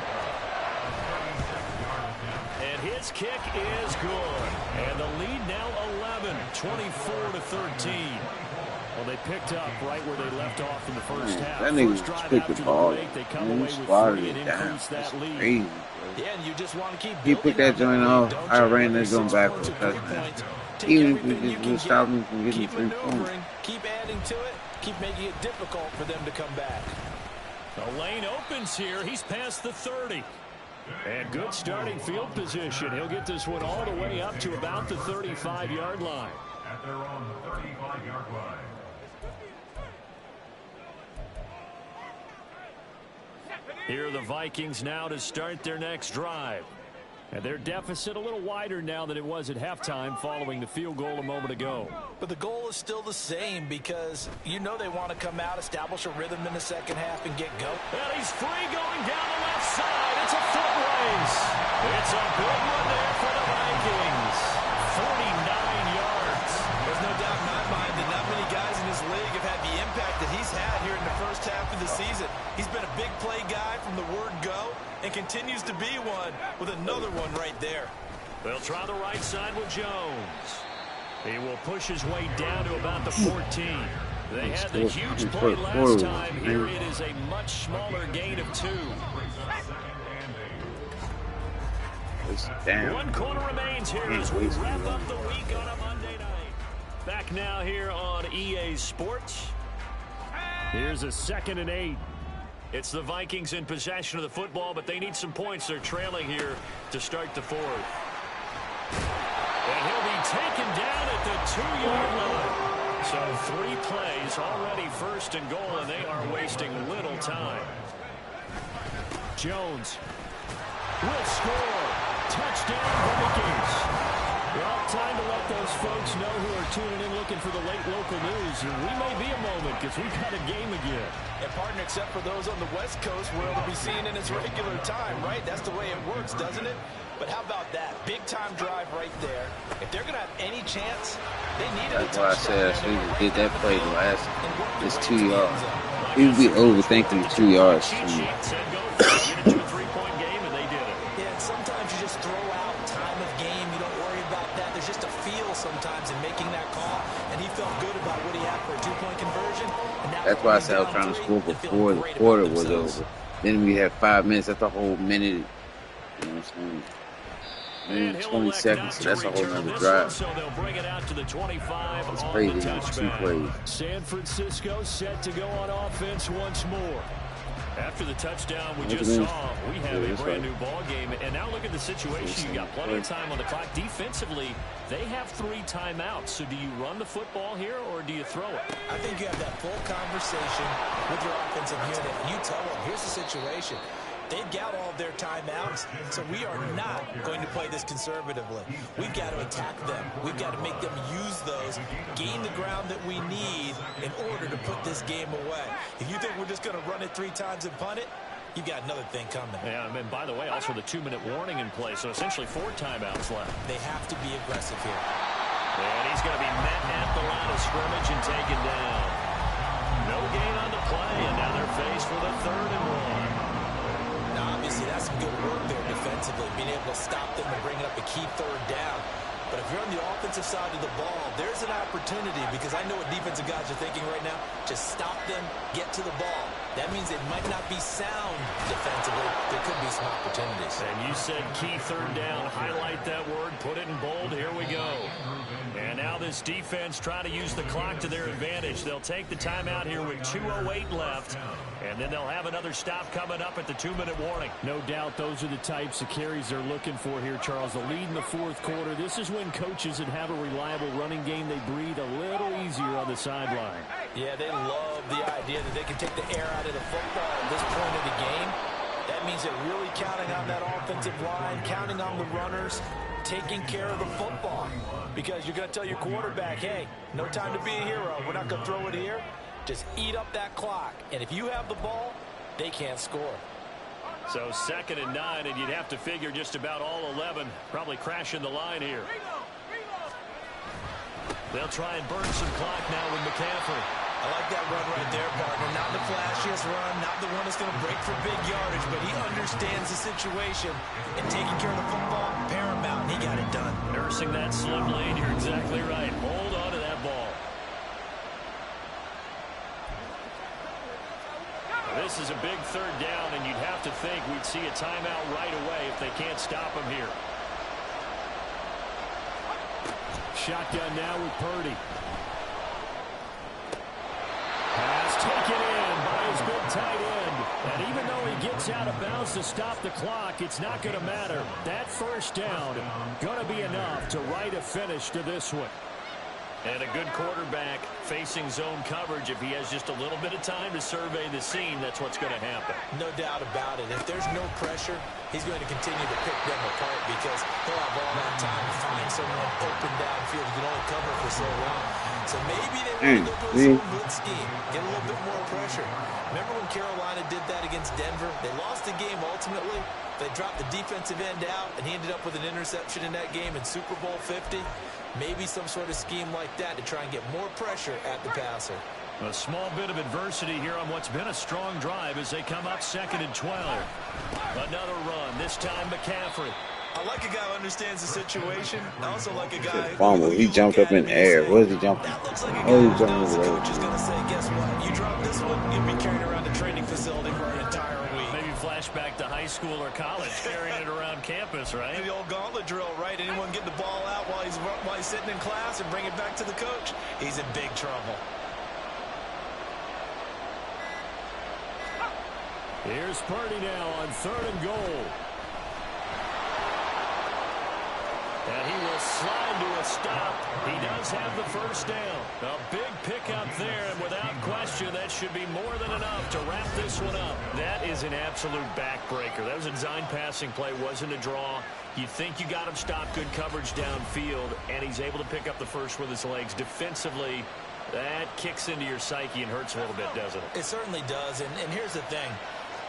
And his kick is good. And the lead now 11, 24-13. Well, they picked up right where they left off in the first half. That nigga just picked the ball. They come away with 3 and increase that lead. Crazy. Yeah, and you just want to keep He picked that joint off. I ran that joint back for a touchdown. Even if we just stop him from getting 3 points. Keep adding to it. Keep making it difficult for them to come back. The lane opens here. He's past the 30. And good starting field position. He'll get this one all the way up to about the 35-yard line. At their own 35-yard line. Here are the Vikings now to start their next drive. And their deficit a little wider now than it was at halftime following the field goal a moment ago. But the goal is still the same because you know they want to come out, establish a rhythm in the second half, and get going. And he's free going down the left side. It's a foot race. It's a big one there for the Vikings. 49 yards. There's no doubt in my mind that not many guys in this league have had the impact that he's had here in the first half of the season. He's been a big play guy from the word go and continues to be one with another one right there. They'll try the right side with Jones. He will push his way down to about the 14. They had the huge play last time. Here it is a much smaller gain of 2. One quarter remains here as we wrap up the week on a Monday night. Back now here on EA Sports. Here's a 2nd and 8. It's the Vikings in possession of the football, but they need some points. They're trailing here to start the 4th. And he'll be taken down at the 2-yard line. So 3 plays already 1st and goal, and they are wasting little time. Jones will score. Touchdown Vikings. Well, time to let those folks know who are tuning in looking for the late local news. We may be a moment because we've got a game again. And partner, except for those on the West Coast, where it'll be seen in its regular time, right? That's the way it works, doesn't it? But how about that? Big-time drive right there. If they're going to have any chance, they need a touchdown. That's why I said we did that play last. It's 2 yards. We would be overthinking the 2 yards. Get it to a 3-point game, and they did it. Yeah, and sometimes you just throw out time of game. You don't worry about that. There's just a feel sometimes in making that call, and he felt good about what he had for a 2-point conversion. And now that's why I said I was trying to score before the quarter was over. Then we had 5 minutes. That's a whole minute. You know what I'm saying? 20 seconds, so that's a whole nother drive. So they'll bring it out to the 25. It's crazy. 2 plays. San Francisco set to go on offense once more. After the touchdown we just saw, we have a brand new ball game. And now look at the situation. You got plenty of time on the clock. Defensively, they have 3 timeouts. So do you run the football here or do you throw it? I think you have that full conversation with your offensive unit. And you tell them, here's the situation. They've got all of their timeouts, so we are not going to play this conservatively. We've got to attack them. We've got to make them use those, gain the ground that we need in order to put this game away. If you think we're just going to run it 3 times and punt it, you've got another thing coming. Yeah, and by the way, also the 2-minute warning in play, so essentially 4 timeouts left. They have to be aggressive here. And he's going to be met at the line of scrimmage and taken down. No gain on the play, and now they're faced with a 3rd and 1. Obviously, that's some good work there defensively, being able to stop them and bring up a key 3rd down. But if you're on the offensive side of the ball, there's an opportunity because I know what defensive guys are thinking right now. Just stop them, get to the ball. That means it might not be sound defensively. There could be some opportunities. And you said key 3rd down. Highlight that word. Put it in bold. Here we go. And now this defense trying to use the clock to their advantage. They'll take the timeout here with 2:08 left. And then they'll have another stop coming up at the 2-minute warning. No doubt those are the types of carries they're looking for here, Charles. The lead in the 4th quarter. This is when coaches that have a reliable running game, they breathe a little easier on the sideline. Yeah, they love the idea that they can take the air out of the football at this point of the game. That means they're really counting on that offensive line, counting on the runners, taking care of the football. Because you're going to tell your quarterback, hey, no time to be a hero. We're not going to throw it here. Just eat up that clock. And if you have the ball, they can't score. So 2nd and 9, and you'd have to figure just about all 11 probably crashing the line here. They'll try and burn some clock now with McCaffrey. I like that run right there, partner. Not the flashiest run, not the one that's going to break for big yardage, but he understands the situation, and taking care of the football, paramount, and he got it done. Nursing that slim lane, you're exactly right. Hold on to that ball. This is a big 3rd down, and you'd have to think we'd see a timeout right away if they can't stop him here. Shotgun now with Purdy. Pass taken in by his big tight end. And even though he gets out of bounds to stop the clock, it's not going to matter. That 1st down going to be enough to write a finish to this one. And a good quarterback facing zone coverage. If he has just a little bit of time to survey the scene, that's what's going to happen. No doubt about it. If there's no pressure, he's going to continue to pick them apart because he'll have all that time to find someone open downfield. He can only cover for so long. So maybe they want to go to a zone blitz scheme, get a little bit more pressure. Remember when Carolina did that against Denver? They lost the game ultimately. They dropped the defensive end out, and he ended up with an interception in that game in Super Bowl 50. Maybe some sort of scheme like that to try and get more pressure at the passer. A small bit of adversity here on what's been a strong drive as they come up 2nd and 12. Another run, this time McCaffrey. I like a guy who understands the situation. I also like a guy who he jumped up in the air. What is he jumping? That looks like a guy who the coach is going to say, guess what? You drop this one, you'll be carrying around a training facility for an entire week. Maybe flashback to high school or college, carrying it around campus, right? The old gauntlet drill, right? Anyone get the ball out while he's sitting in class and bring it back to the coach? He's in big trouble. Here's Purdy now on 3rd and goal. And he will slide to a stop. He does have the first down. A big pickup there, and without question, that should be more than enough to wrap this one up. That is an absolute backbreaker. That was a design passing play, wasn't a draw. You think you got him stopped, good coverage downfield, and he's able to pick up the first with his legs. Defensively, that kicks into your psyche and hurts a little bit, doesn't it? It certainly does, and here's the thing.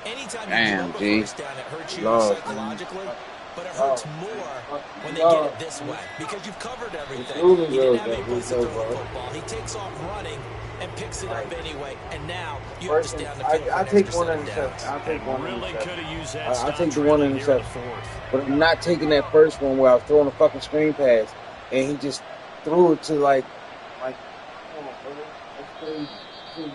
Anytime you Damn, give up G. a first down, it hurts you Lord. psychologically, but it hurts more when they get it this way because you've covered everything. He didn't have any place to throw the football. He takes off running and picks it up anyway, and now you have to stay on the field for an extra set of downs. I'll take one Really interception. could have used that I'll stop take the trailing one here in the interception. fourth. But I'm not taking that first one where I was throwing a fucking screen pass and he just threw it to like come on, bro. That's crazy.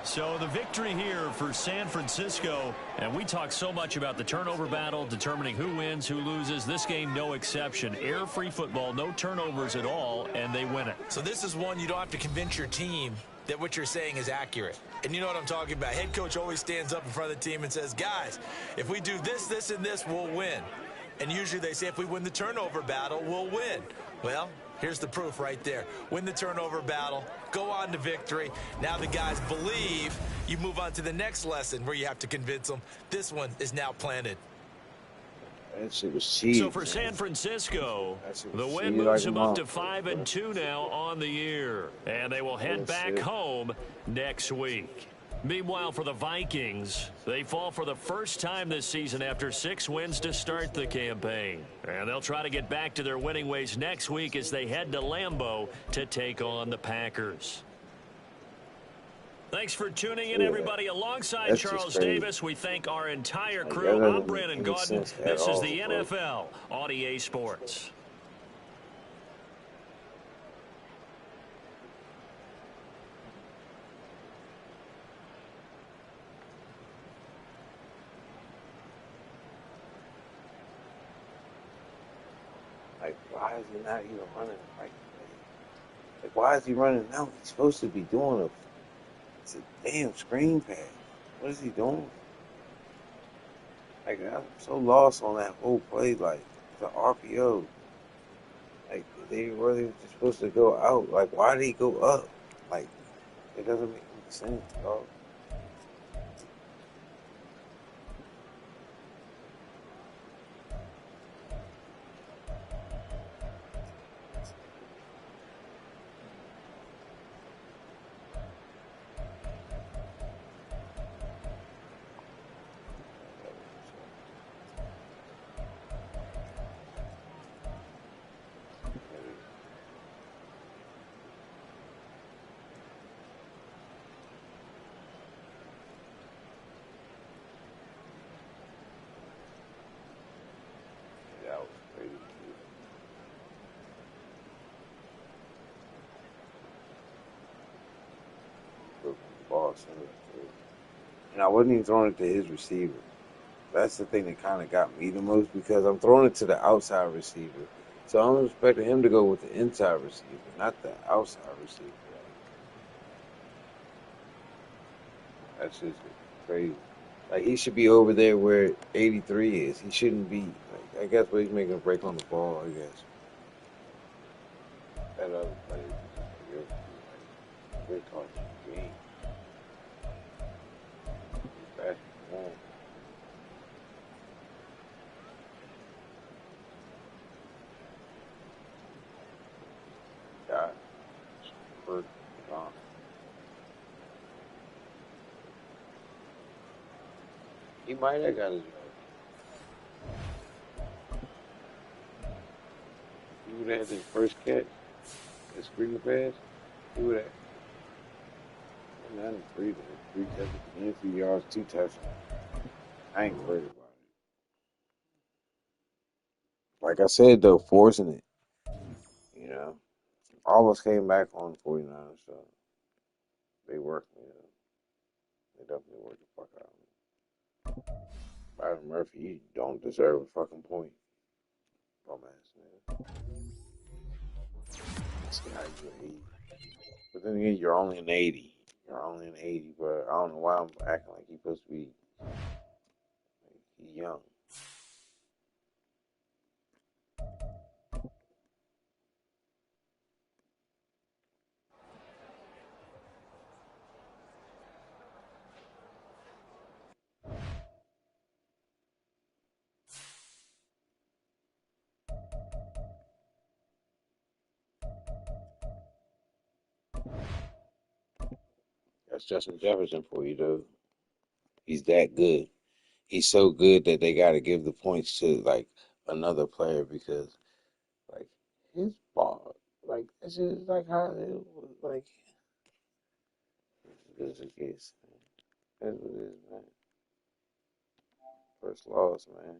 So the victory here for San Francisco, and we talk so much about the turnover battle, determining who wins, who loses. This game, no exception. Air-free football, no turnovers at all, and they win it. So this is one you don't have to convince your team that what you're saying is accurate. And you know what I'm talking about. Head coach always stands up in front of the team and says, guys, if we do this, this, and this, we'll win. And usually they say if we win the turnover battle, we'll win. Well, here's the proof right there. Win the turnover battle, go on to victory. Now the guys believe. You move on to the next lesson where you have to convince them. This one is now planted. That shit was cheap. So for San Francisco, the win moves them up to 5-2 now on the year. And they will head back home next week. Meanwhile, for the Vikings, they fall for the first time this season after 6 wins to start the campaign. And they'll try to get back to their winning ways next week as they head to Lambeau to take on the Packers. Thanks for tuning in, everybody. Alongside Charles Davis, we thank our entire crew. I'm Brandon Gaudin. This is the NFL on EA Sports. Like, why is he not even running the right way? Like, why is he running now? He's supposed to be doing it's a damn screen pass. What is he doing? Like, I'm so lost on that whole play. Like, the RPO. Like, they really just supposed to go out. Like, why did he go up? Like, it doesn't make any sense, dog. That was crazy. And I wasn't even throwing it to his receiver. That's the thing that kind of got me the most because I'm throwing it to the outside receiver. So I'm expecting him to go with the inside receiver, not the outside receiver. That's just crazy. Like, he should be over there where 83 is. He shouldn't be. Like, I guess where he's making a break on the ball, I guess. That other play is just great call to the game. Back home. God. Bird gone. He might have got his yard. He would have had his first catch, his screen pass. He would have. Not in 3 touchdowns, and 3 yards, 2 touchdowns. I ain't worried about it. Like I said, though, forcing it, you know, almost came back on 49, so they worked me. They definitely worked the fuck out of me. Byron Murphy, you don't deserve a fucking point. Dumbass, man. See how you're 80. But then again, you're only an 80. They're only in 80, bro. I don't know why I'm acting like he's supposed to be young. That's Justin Jefferson for you, though. He's that good. He's so good that they got to give the points to like another player because like his ball, like this is like how it was like. This is the case. That's what it is, man. First loss, man.